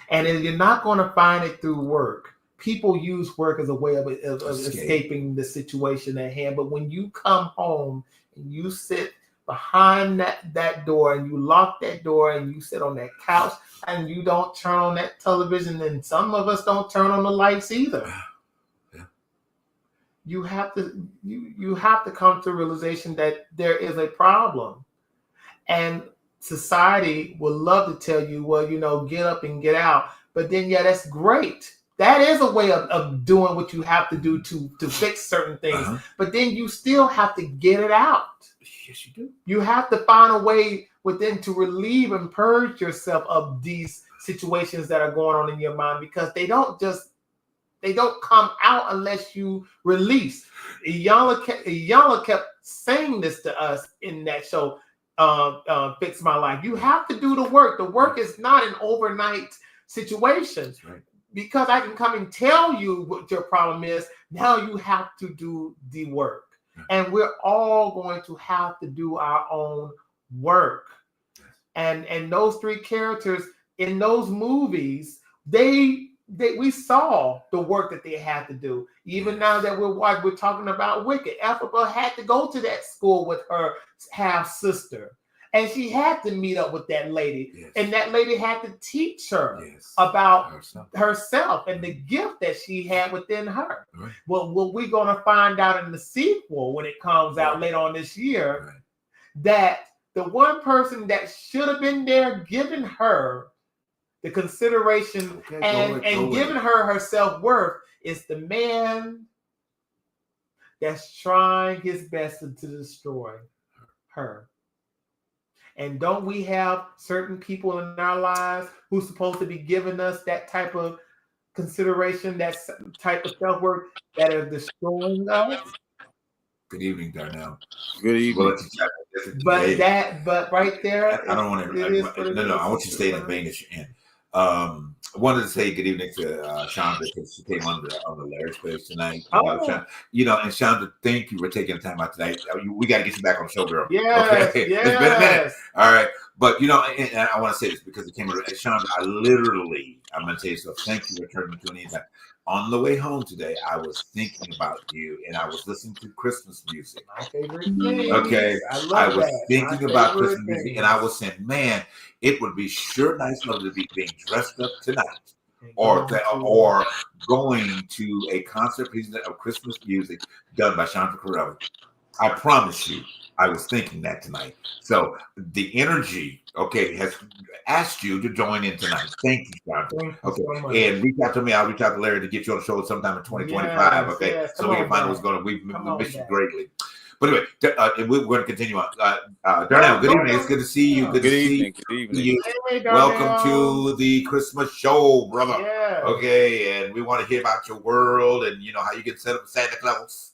And if you're not going to find it through work, people use work as a way of escaping the situation at hand. But when you come home and you sit behind that door and you lock that door and you sit on that couch and you don't turn on that television, and some of us don't turn on the lights either. Yeah. You have to come to a realization that there is a problem. And society would love to tell you, well, get up and get out. But then, that's great. That is a way of doing what you have to do to fix certain things. But then you still have to get it out. Yes, you do. You have to find a way within to relieve and purge yourself of these situations that are going on in your mind, because they don't come out unless you release. Iyanla kept saying this to us in that show, Fix My Life. You have to do the work. The work is not an overnight situation. That's right. Because I can come and tell you what your problem is, now you have to do the work. And we're all going to have to do our own work. And those three characters in those movies, we saw the work that they had to do. Even now that we're talking about Wicked, Elphaba had to go to that school with her half sister. And she had to meet up with that lady. Yes. And that lady had to teach her Yes. about herself and the gift that she had within her. Right. Well, what we're going to find out in the sequel when it comes out later on this year, that the one person that should have been there giving her the consideration and giving her her self-worth is the man that's trying his best to destroy her. And don't we have certain people in our lives who's supposed to be giving us that type of consideration, that type of self-worth that are destroying us? Good evening, Darnell. Good evening. But right there, I don't want to. I want you to stay in the vein that you're in. I wanted to say good evening to Chandra because she came on the Larry space tonight. And Chandra, thank you for taking the time out tonight. We got to get you back on the show, girl. Yes, okay? It's been a minute. All right. But, and I want to say this because it came out. Chandra, I'm going to tell you so. Thank you for turning to an On the way home today, I was thinking about you and I was listening to Christmas music. My favorite thing. Okay. I was thinking about Christmas music and I was saying, man, it would be sure nice to be being dressed up tonight or going to a concert piece of Christmas music done by Chandra Carelli. I promise you, I was thinking that tonight. So the energy, has asked you to join in tonight. Thank you, Chandra. Okay. So and reach out to me. I'll reach out to Larry to get you on the show sometime in 2025. Okay. Yes. So we can find out what's going on. We miss you greatly. But anyway, we're going to continue on. Darnell, good evening. It's good to see you. Good evening. You. Hey, welcome to the Christmas show, brother. Yeah. Okay, and we want to hear about your world and how you get set up with Santa Claus.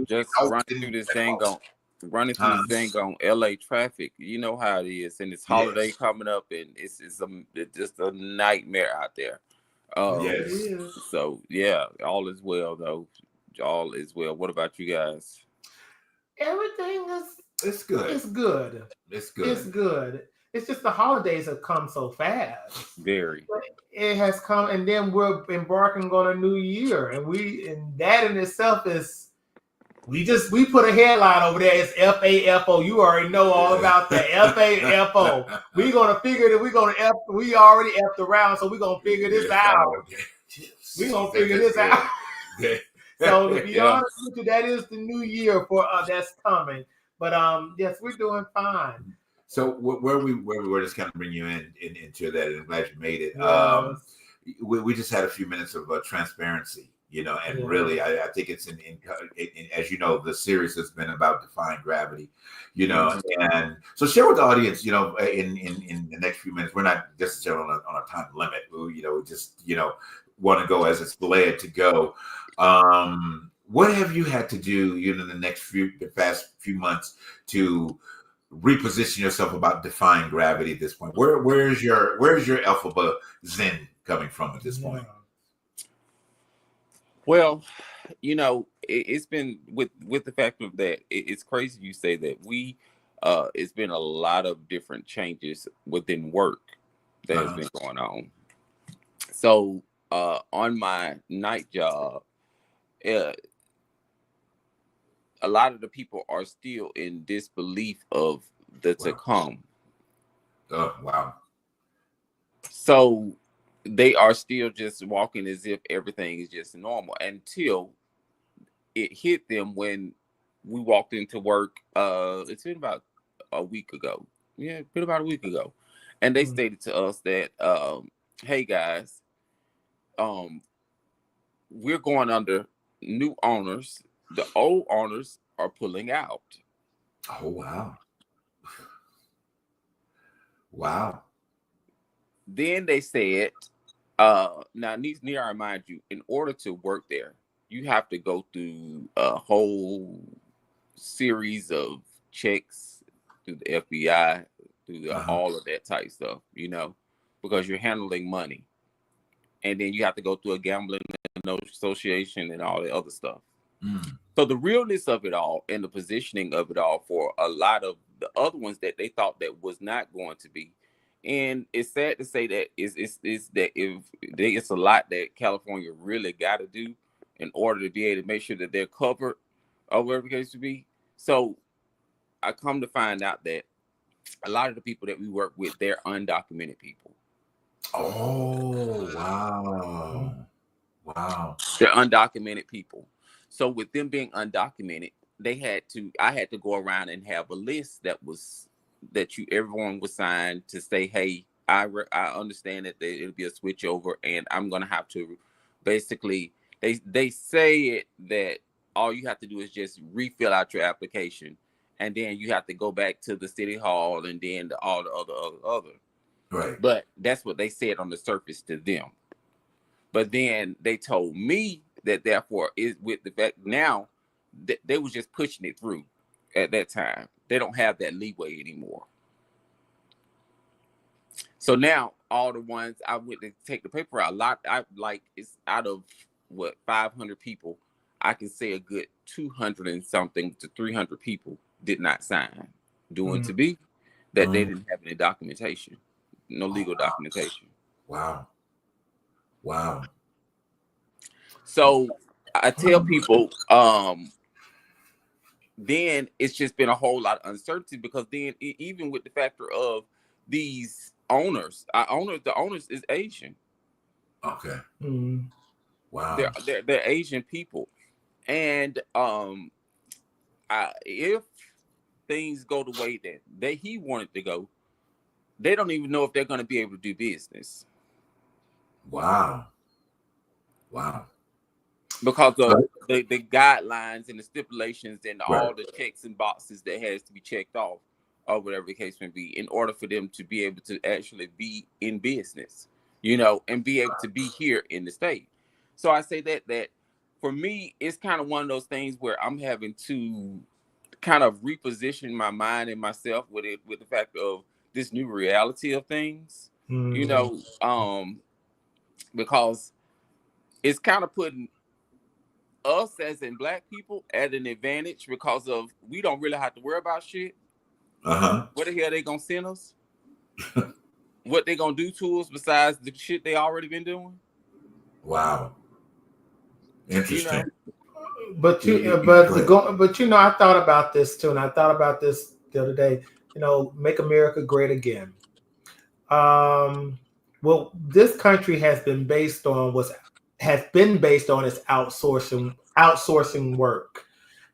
Just running through this thing on LA traffic. You know how it is, and it's holiday coming up, and it's just a nightmare out there. So all is well though. All is well. What about you guys? Everything is good. It's good. It's good. It's good. It's just the holidays have come so fast. Very. It has come, and then we're embarking on a new year, and that in itself is we put a headline over there. It's FAFO. You already know all about that. FAFO. We're gonna figure that we already effed around, so we're gonna figure this out. We're gonna figure this out. So to be honest with you, that is the new year for that's coming. But yes, we're doing fine. So where we were just kind of bring you into that, and I'm glad you made it. Yes. We just had a few minutes of transparency, and really I think it's in as you know, the series has been about defying gravity, and so share with the audience, in the next few minutes. We're not necessarily on a time limit. We just want to go as it's led to go. What have you had to do in the past few months to reposition yourself about defying gravity at this point? Where's your Elphaba Zen coming from at this point? Well, it's been with the fact of that. It's crazy you say that. It's been a lot of different changes within work that has been going on. So on my night job, a lot of the people are still in disbelief of the to come. Oh, wow. So they are still just walking as if everything is just normal until it hit them when we walked into work. It's been about a week ago. Yeah, it's been about a week ago. And they stated to us that, hey guys, we're going under new owners. The old owners are pulling out. Oh, wow. Wow. Then they said, now need to remind you, in order to work there, you have to go through a whole series of checks through the FBI, through all of that type stuff, because you're handling money. And then you have to go through a gambling association and all the other stuff. So the realness of it all and the positioning of it all for a lot of the other ones that they thought that was not going to be. And it's sad to say that it's a lot that California really got to do in order to be able to make sure that they're covered or whatever the case to be. So I come to find out that a lot of the people that we work with, they're undocumented people. Oh, wow. Wow. They're undocumented people. So with them being undocumented, I had to go around and have a list that everyone was signed to say, hey, I understand that it'll be a switch over, and I'm going to have to basically, they say it that all you have to do is just refill out your application, and then you have to go back to the city hall and then all the other. Right. But that's what they said on the surface to them. But then they told me that therefore is with the fact now that they was just pushing it through at that time. They don't have that leeway anymore. So now all the ones I went to take the paper out, it's out of 500 people, I can say a good 200 and something to 300 people did not sign, doing to be that they didn't have any documentation, no legal documentation. Wow. Wow. So I tell people, then it's just been a whole lot of uncertainty, because then even with the factor of these owners, the owners is Asian. Okay. Wow. They're Asian people, and if things go the way that he wanted to go, they don't even know if they're going to be able to do business. Wow. Wow. Because of the guidelines and the stipulations and all the checks and boxes that has to be checked off, or whatever the case may be, in order for them to be able to actually be in business, and be able to be here in the state. So I say that for me, it's kind of one of those things where I'm having to kind of reposition my mind and myself with the fact of this new reality of things, because it's kind of putting us as in Black people at an advantage, because of we don't really have to worry about shit. What the hell they gonna send us? What they gonna do to us besides the shit they already been doing? Wow. Interesting. But I thought about this too, and I thought about this the other day. Make America great again. Well, this country has been based on its outsourcing work.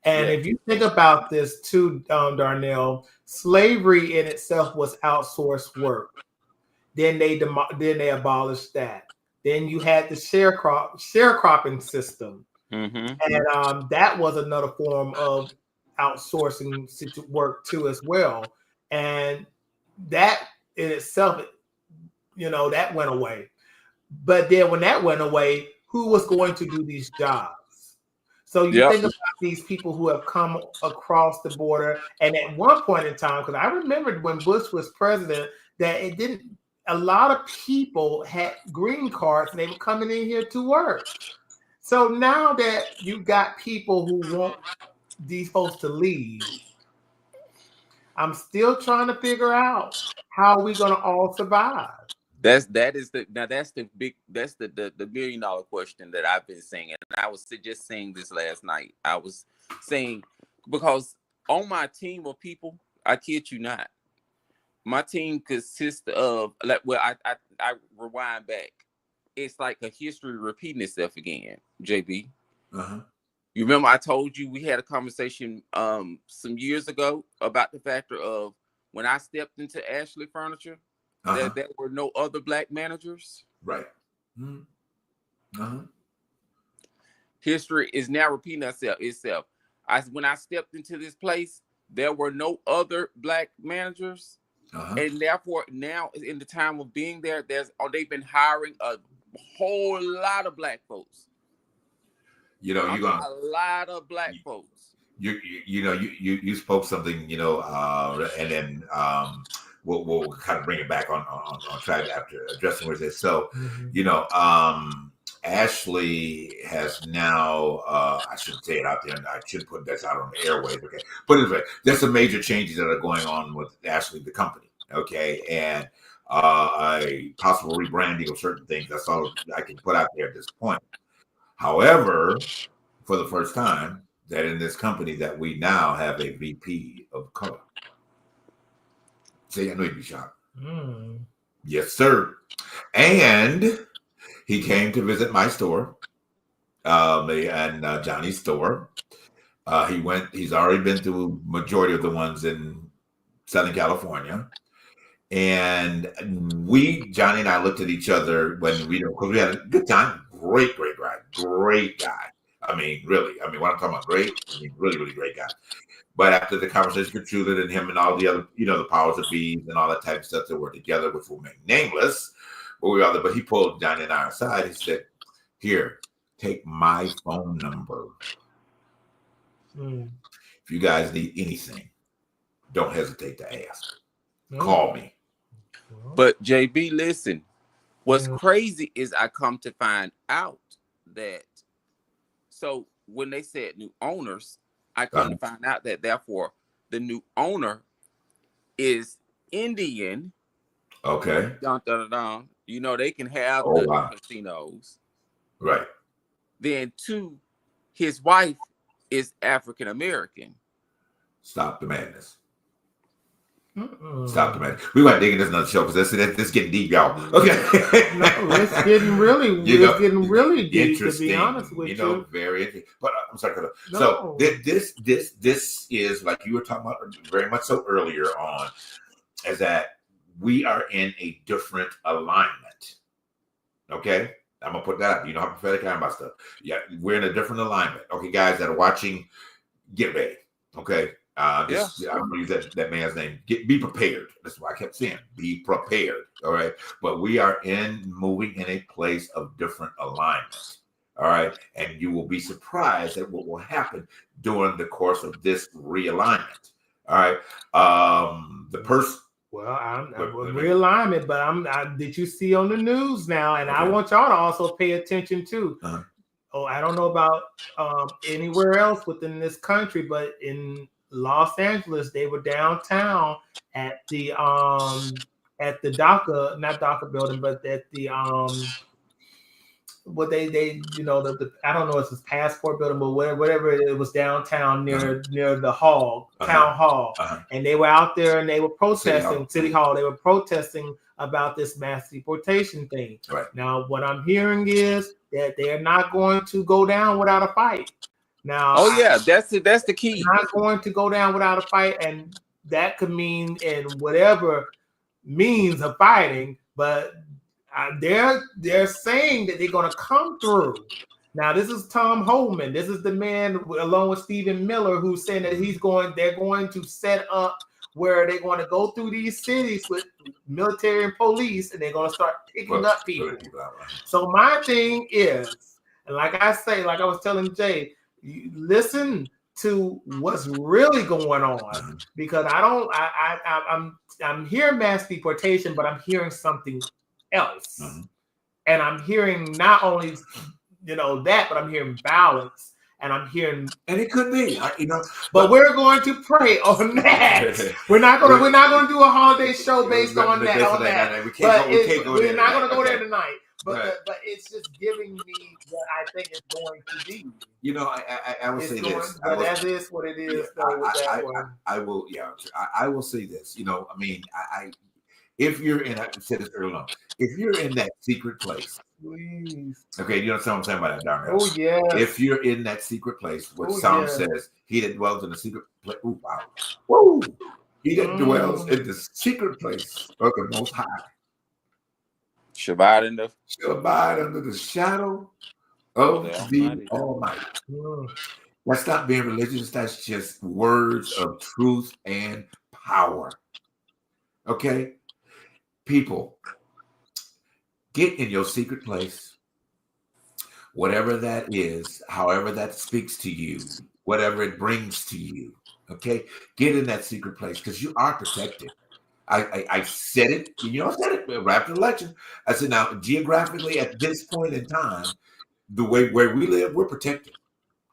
And if you think about this too, Darnell, slavery in itself was outsourced work. Then they abolished that. Then you had the sharecropping system, and that was another form of outsourcing work too as well. And that in itself, that went away. But then when that went away, who was going to do these jobs? So you think about these people who have come across the border, and at one point in time, because I remembered when Bush was president, that a lot of people had green cards and they were coming in here to work. So now that you got people who want these folks to leave, I'm still trying to figure out how we're going to all survive. That's the $1 million question that I've been saying, and I was just saying this last night. I was saying, because on my team of people, I kid you not, my team consists of I rewind back. It's like a history repeating itself again, JB. You remember I told you we had a conversation some years ago about the factor of when I stepped into Ashley Furniture, that there were no other Black managers. Right. History is now repeating itself. When I stepped into this place, there were no other Black managers. And therefore, now in the time of being there, they've been hiring a whole lot of Black folks. You're gonna a lot of Black folks. You spoke something, and then we'll kind of bring it back on track after addressing what it is. So, Ashley has now, I shouldn't say it out there, and I shouldn't put that out on the airwaves, okay? But anyway, there's some major changes that are going on with Ashley, the company, okay? And a possible rebranding of certain things. That's all I can put out there at this point. However, for the first time, that in this company that we now have a VP of color. See, I know you'd be shocked. Yes, sir. And he came to visit my store, and Johnny's store. He's already been through majority of the ones in Southern California. And Johnny and I looked at each other because we had a good time. Great guy. I mean, really. I mean, when I'm talking about great, I mean, really, really great guy. But after the conversation concluded and him and all the other, the powers of bees and all that type of stuff that were together, which will make nameless, but he pulled Johnny and I aside. He said, "Here, take my phone number. If you guys need anything, don't hesitate to ask. Call me." But JB, listen, what's crazy is I come to find out that, so when they said new owners, I come to find out that therefore the new owner is Indian. Okay. Dun, dun, dun, dun. They can have the casinos. Right. Then two, his wife is African American. Stop the madness. Stop the madness. We might dig into this another show because this getting deep, y'all. Okay. No, it's getting really, deep. To be honest with you, very interesting. But I'm sorry. No. So this is like you were talking about very much so earlier on, is that we are in a different alignment. Okay, I'm gonna put that up. You know how prophetic I am about stuff. Yeah, we're in a different alignment. Okay, guys that are watching, get ready. Okay. I'm gonna use that man's name. Be prepared. That's why I kept saying, be prepared. All right. But we are moving in a place of different alignment. All right. And you will be surprised at what will happen during the course of this realignment. All right. The person. Well, I'm realignment, but did you see on the news now? And I want y'all to also pay attention too. I don't know about anywhere else within this country, but in Los Angeles, they were downtown at the DACA, not DACA building, but at the what they the I don't know if it's passport building, but whatever it was downtown near the hall, town hall, and they were out there and they were protesting City Hall. They were protesting about this mass deportation thing. Right. Now, what I'm hearing is that they are not going to go down without a fight. Now, that's the key. Not going to go down without a fight, and that could mean in whatever means of fighting. But they're saying that they're going to come through. Now, this is Tom Homan. This is the man along with Stephen Miller who's saying that they're going to set up where they're going to go through these cities with military and police, and they're going to start picking up people. So my thing is, and like I was telling Jay, you listen to what's really going on, because I'm hearing mass deportation, but I'm hearing something else, and I'm hearing not only that, but I'm hearing balance, and I'm hearing, and it could be but we're going to pray on that. we're not going to do a holiday show based on that. We're not going to go there tonight. But it's just giving me what I think it's going to be. I will say this. But that is what it is. I will say this. If you're in, I said this earlier on, if you're in that secret place, please. Okay, you understand what I'm saying by that, Darnell? Oh yeah. If you're in that secret place, what Psalm says, he that dwells in the secret place. Oh wow. Woo! He that dwells in the secret place of the Most High shall abide under the shadow of the Almighty. That's not being religious. That's just words of truth and power. Okay? People, get in your secret place. Whatever that is, however that speaks to you, whatever it brings to you. Okay? Get in that secret place because you are protected. I said it, I said it right after the election. I said, now, geographically, at this point in time, the way where we live, we're protected.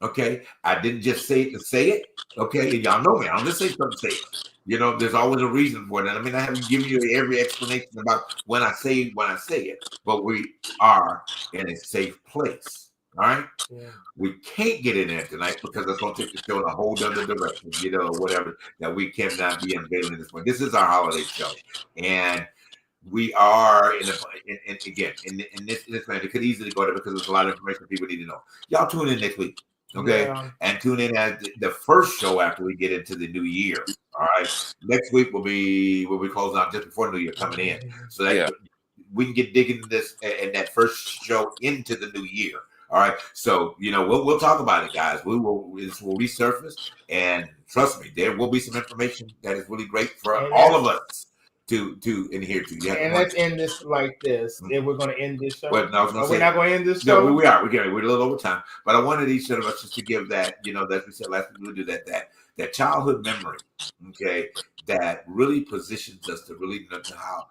Okay? I didn't just say it to say it. Okay? And y'all know me. I don't just say something to say it. There's always a reason for it. And I haven't given you every explanation about when I say it, but we are in a safe place. All right. Yeah. We can't get in there tonight because it's going to take the show in a whole other direction, or whatever, that we cannot be unveiling this point. This is our holiday show. And we are in this man. It could easily go there because there's a lot of information people need to know. Y'all tune in next week. Okay. Yeah. And tune in at the first show after we get into the new year. All right. Next week we'll be closing out just before New Year coming in. So that we can get digging this and that first show into the new year. All right. So, we'll talk about it, guys. This will resurface, and trust me, there will be some information that is really great for all of us to adhere to. Yeah. And let's end this like this. If we're going to end this show. But no, we're not going to end this show. No, we are. We're a little over time. But I wanted each of us just to give that, that we said last week, we'll do that childhood memory, okay, that really positions us to really know how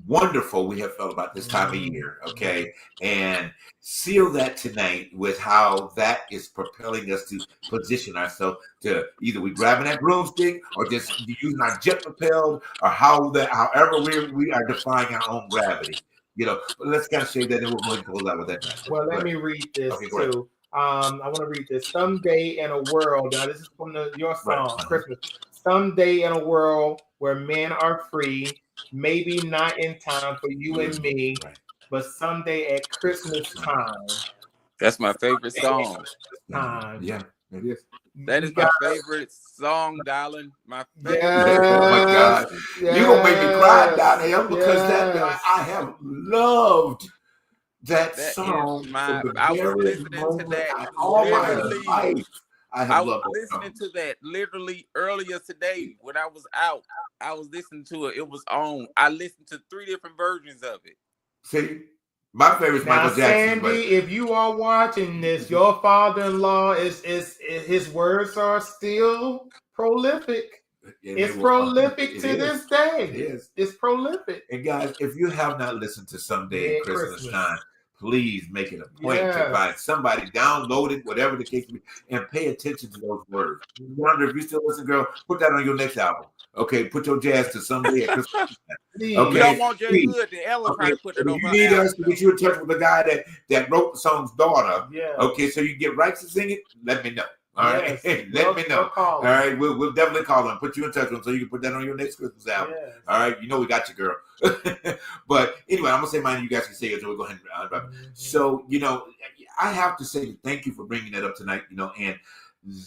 wonderful we have felt about this time of year, okay, and seal that tonight with how that is propelling us to position ourselves to either we grabbing that broomstick or just using our jet propelled, or however we are defying our own gravity. But let's kind of say that, and we'll go and close out with that. Well, let me read this too. I want to read this. Someday in a world, now this is from your song, Christmas. Someday in a world where men are free, maybe not in time for you and me, but someday at Christmas time. That's my favorite song. Yeah, it is. That is my favorite song, darling. My favorite. Yes. Oh my God, you're gonna make me cry, Donnell, because I have loved that song. I was listening to that all my life. I was listening to that literally earlier today when I was out. I was listening to it. It was on. I listened to 3 different versions of it. See, my favorite is Michael Jackson. Sandy, if you are watching this, your father-in-law is his words are still prolific. It's prolific to this day. It is. It's prolific. And guys, if you have not listened to Someday at Christmas time, please make it a point to find somebody, download it, whatever the case may be, and pay attention to those words. Wonder if you still listen, girl, put that on your next album. Okay, put your jazz to Someday at Christmas. Okay, you don't want Jay Good. The Ella trying to put it on. You need us to get you in touch with the guy that wrote the song's daughter. Yeah. Okay, so you get rights to sing it. Let me know. All right, let me know. All right, we'll definitely call him, put you in touch with him, so you can put that on your next Christmas album. Yes. All right, we got you, girl. But anyway, I'm gonna say mine. You guys can say it. So we'll go ahead and So I have to say thank you for bringing that up tonight. And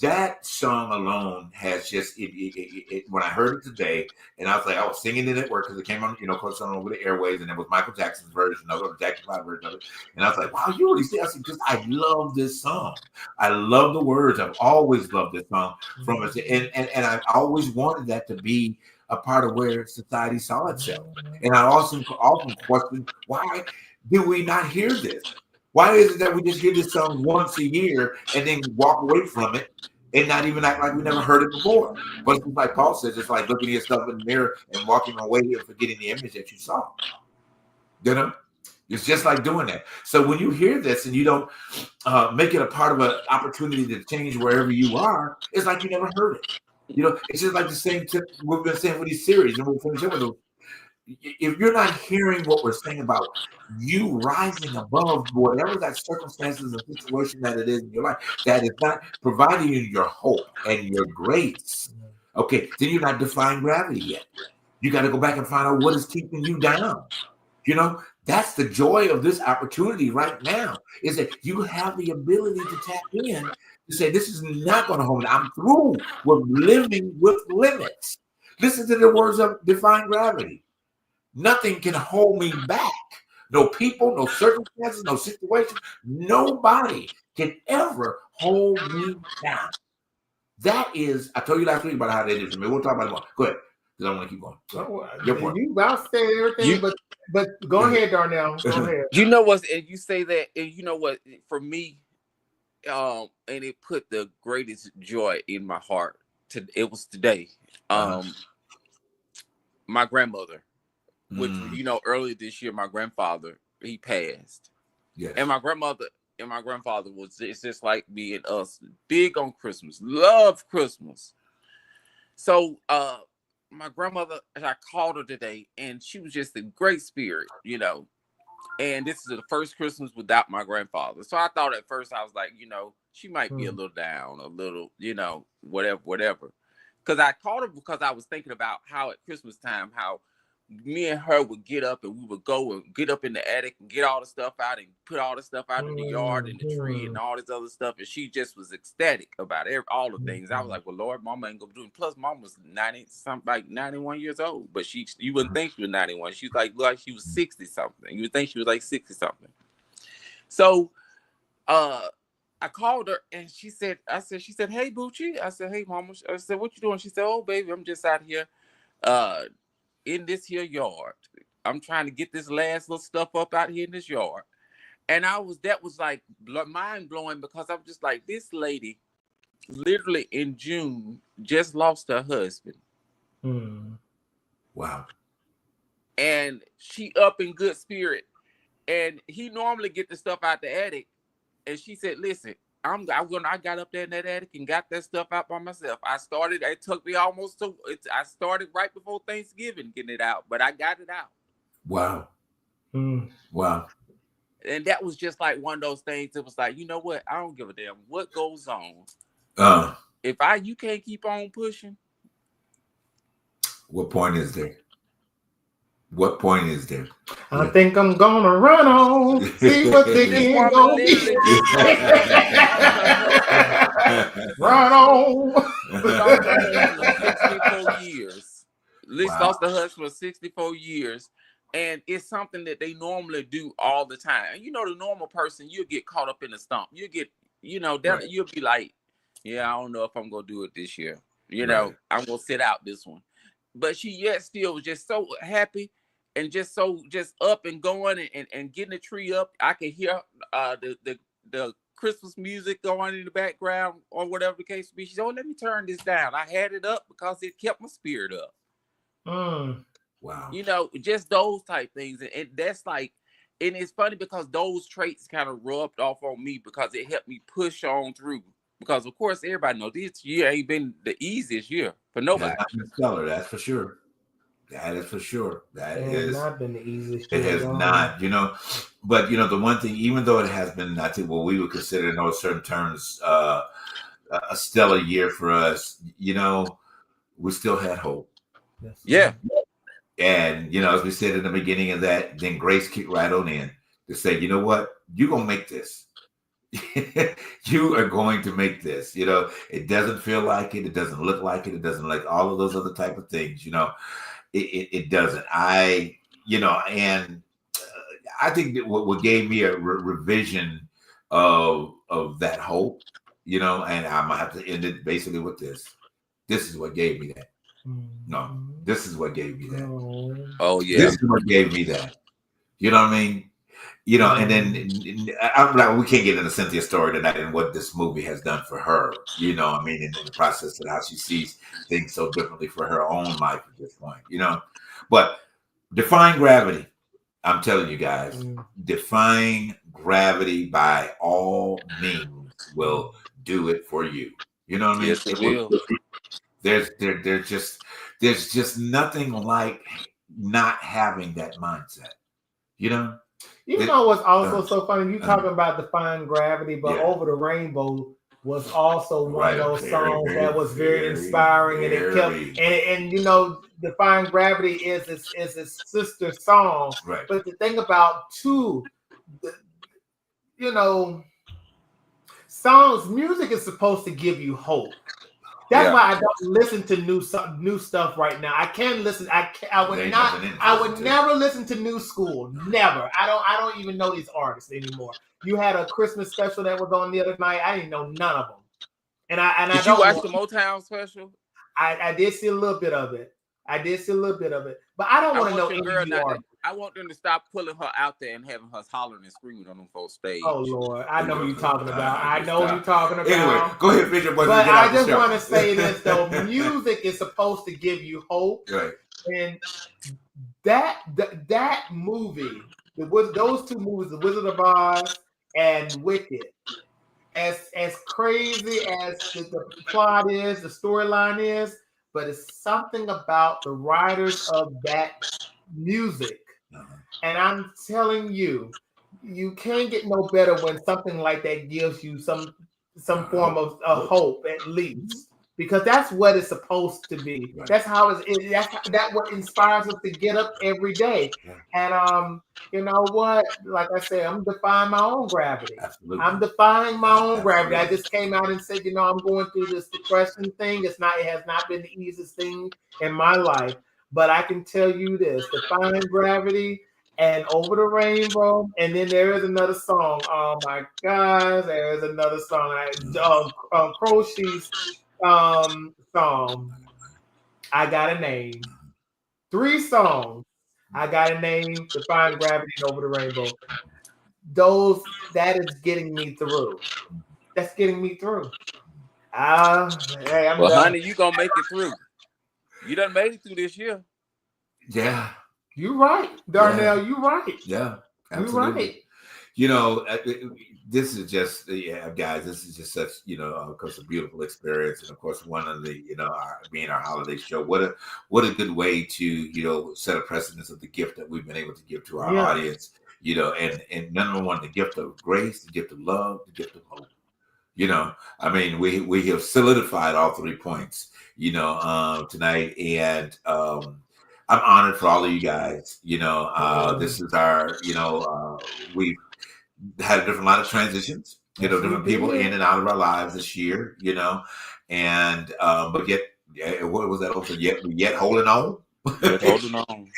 that song alone has just when I heard it today, and I was like, I was singing it at work because it came on, of course, on over the airways, and it was Michael Jackson's version of it, or Jackson 5 version of it. And I was like, wow, you really see? I said, because I love this song. I love the words. I've always loved this song from it, and I always wanted that to be a part of where society saw itself. And I also often question, why do we not hear this? Why is it that we just hear this song once a year and then walk away from it and not even act like we never heard it before? But it's like Paul says, it's like looking at yourself in the mirror and walking away and forgetting the image that you saw. It's just like doing that. So when you hear this and you don't make it a part of an opportunity to change wherever you are, it's like you never heard it. It's just like the same tip we've been saying with these series, and we'll finish up with them. If you're not hearing what we're saying about you rising above whatever that circumstances and situation that it is in your life, that is not providing you your hope and your grace, okay, then you're not defying gravity yet. You got to go back and find out what is keeping you down. That's the joy of this opportunity right now, is that you have the ability to tap in to say, this is not going to hold me. I'm through with living with limits. Listen to the words of Defying Gravity. Nothing can hold me back. No people, no circumstances, no situation. Nobody can ever hold me down. That is, I told you last week about how that is for me. We'll talk about it more. Go ahead, because I want to keep going. Your point. You about to say everything, but go ahead, Darnell. Go ahead. You know what? And you say that, and you know what? For me, and it put the greatest joy in my heart. It was today. My grandmother. Which, earlier this year, my grandfather, he passed. Yes. And my grandmother and my grandfather was just like me and us, big on Christmas, love Christmas. So my grandmother, I called her today, and she was just in great spirit, And this is the first Christmas without my grandfather. So I thought at first, I was like, she might be a little down, a little, whatever. Because I called her because I was thinking about how at Christmas time, how me and her would get up and we would go and get up in the attic and get all the stuff out and put all the stuff out in the yard and the tree and all this other stuff. And she just was ecstatic about all the things. I was like, well, Lord, Mama ain't gonna do it. Plus, Mama was 91 years old, but you wouldn't think she was 91. She was like she was 60 something. You would think she was like 60 something. So, I called her and she said, hey, Bucci. I said, hey, Mama. I said, what you doing? She said, oh, baby, I'm just out here in this here yard. I'm trying to get this last little stuff up out here in this yard. And that was like mind blowing, because I'm just like, this lady literally in June just lost her husband. Wow. And she up in good spirit. And he normally get the stuff out the attic. And she said, listen, I got up there in that attic and got that stuff out by myself. It took me I started right before Thanksgiving getting it out, but I got it out. Wow. Wow. And that was just like one of those things. It was like, you know what? I don't give a damn what goes on. If you can't keep on pushing. What point is there? What point is there? I think I'm gonna run on, see what the end gonna be. Run on. 64 years. Liz lost her husband for 64 years. And it's something that they normally do all the time. And the normal person, you'll get caught up in the stump. You get, you'll be like, yeah, I don't know if I'm gonna do it this year. I'm gonna sit out this one. But she yet still was just so happy and just up and going and getting the tree up. I could hear the Christmas music going in the background or whatever the case may be. She said, oh, let me turn this down. I had it up because it kept my spirit up. Wow. Just those type things. And that's like, and it's funny because those traits kind of rubbed off on me because it helped me push on through. Because, of course, everybody knows this year ain't been the easiest year for nobody. It has not been stellar, that's for sure. That is for sure. It has not been the easiest. It has not, But the one thing, even though it has been, I think, what we would consider in those certain terms a stellar year for us, we still had hope. Yes. Yeah. And as we said in the beginning of that, then grace kicked right on in to say, you know what, you're gonna make this. You are going to make this. It doesn't feel like it. It doesn't look like it. It doesn't like all of those other type of things. It doesn't. And I think that what gave me a revision of that hope, and I'm gonna have to end it basically with this. This is what gave me that. No, this is what gave me that. Oh yeah, this is what gave me that. You know what I mean? And then I'm like, we can't get into Cynthia's story tonight and what this movie has done for her. In the process of how she sees things so differently for her own life at this point. But Defying Gravity, I'm telling you guys, Defying Gravity by all means will do it for you. You know what I mean? Yes, it will. There's just nothing like not having that mindset. What's also so funny? You talking about Defying Gravity, but Over the Rainbow was also one of those songs that was very inspiring, and it kept and Defying Gravity is its sister song. Right. But the thing about songs, music is supposed to give you hope. That's why I don't listen to new stuff right now. I can't listen. I would never listen to new school. Never. I don't even know these artists anymore. You had a Christmas special that was on the other night. I didn't know none of them. Did you watch the Motown special? I did see a little bit of it. But I don't want to know any new artists. I want them to stop pulling her out there and having her hollering and screaming on them folks stage. Oh Lord, I know who you're talking about. Anyway, go ahead, Bishop. But I just want to say this though: music is supposed to give you hope, right? And that movie, those two movies, The Wizard of Oz and Wicked, as crazy as the plot is, the storyline is, but it's something about the writers of that music And I'm telling you, you can't get no better when something like that gives you some form of hope, at least, because that's what it's supposed to be. Right. That's how that's what inspires us to get up every day. Yeah. And you know what? Like I said, I'm defying my own gravity. Absolutely. I'm defying my own gravity. I just came out and said, you know, I'm going through this depression thing. It has not been the easiest thing in my life, but I can tell you this: defying gravity and Over the Rainbow, and then there is another song. Oh my gosh, there is another song. Crochet's song. I Got a Name. 3 songs. I Got a Name, Defying Gravity, and Over the Rainbow. That is getting me through. That's getting me through. Hey, I'm done. Honey, you gonna make it through. You done made it through this year. Yeah. You're right, Darnell. You're right. Yeah, absolutely. You're right. You know, this is just, guys, this is just such, of course, a beautiful experience. And of course, one of the, being our holiday show, what a good way to, set a precedence of the gift that we've been able to give to our audience, and number one, the gift of grace, the gift of love, the gift of hope. I mean, we have solidified all 3 points, tonight. And, I'm honored for all of you guys. This is our, we've had a different line of transitions, different people in and out of our lives this year, and but yet, what was that also? Yet holding on. Holding on.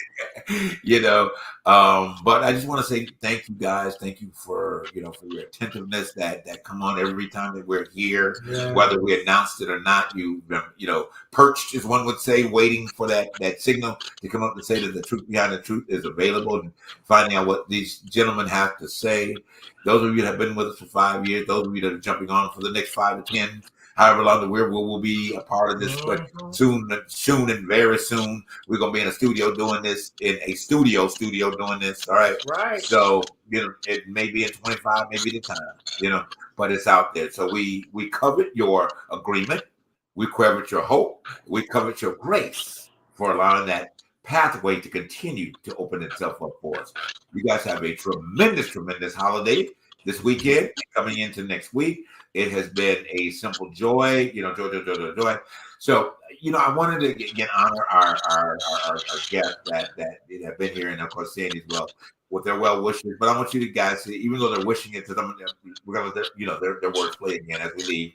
But I just want to say thank you guys. Thank you for for your attentiveness that come on every time that we're here, whether we announced it or not. You've been, perched, as one would say, waiting for that signal to come up and say that the truth behind the truth is available, and finding out what these gentlemen have to say. Those of you that have been with us for 5 years, those of you that are jumping on for the next 5 to 10. However long that we'll be a part of this, but soon and very soon, we're going to be in a studio doing this, in a studio doing this. All right. Right. So, it may be in 25, maybe the time, but it's out there. So we covet your agreement. We covet your hope. We covet your grace for allowing that pathway to continue to open itself up for us. You guys have a tremendous holiday this weekend coming into next week. It has been a simple joy, joy. So, I wanted to again honor our guests that have been here, and of course Sandy as well, with their well wishes. But I want you guys to, even though they're wishing it to them, we're gonna let their words play again as we leave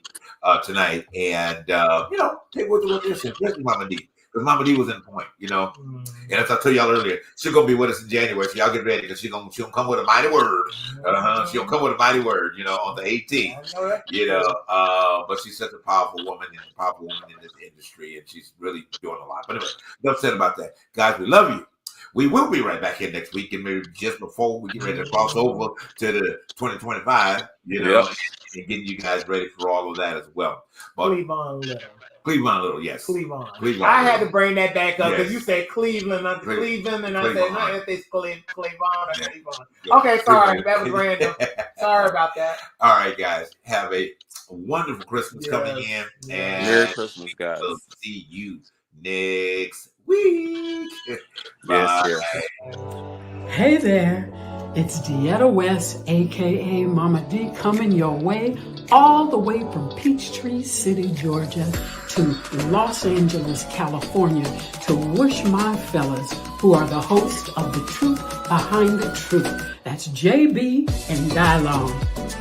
tonight, and take what they're saying, especially Mama D. Because Mama D was in point, and as I told y'all earlier, she's gonna be with us in January, so y'all get ready, because she's gonna come with a mighty word. She'll come with a mighty word, on the 18th. But she's such a powerful woman in this industry, and she's really doing a lot. But anyway, enough said about that, guys. We love you. We will be right back here next week, and maybe just before we get ready to cross over to the 2025, and getting you guys ready for all of that as well. But Cleveland Little, yes. Cleveland. I had to bring that back up because you said Cleveland, Cleveland, and I said, no, it's Cleveland or Cleveland. Okay, sorry, that was random. Sorry about that. All right, guys, have a wonderful Christmas coming in, and Merry Christmas, guys. We'll see you next week. Yes, Hey there, it's Deetta West, aka Mama D, coming your way, all the way from Peachtree City, Georgia, to Los Angeles, California, to wish my fellas, who are the hosts of The Truth Behind the Truth, that's JB and Dylon,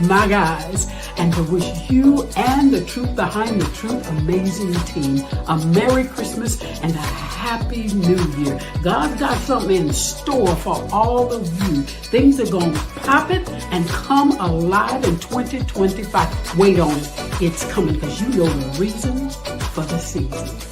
my guys, and to wish you and The Truth Behind the Truth amazing team a Merry Christmas and a Happy New Year. God's got something in store for all of you. Things are going to pop it and come alive in 2025. Wait on it. It's coming, because you know the reason for the season.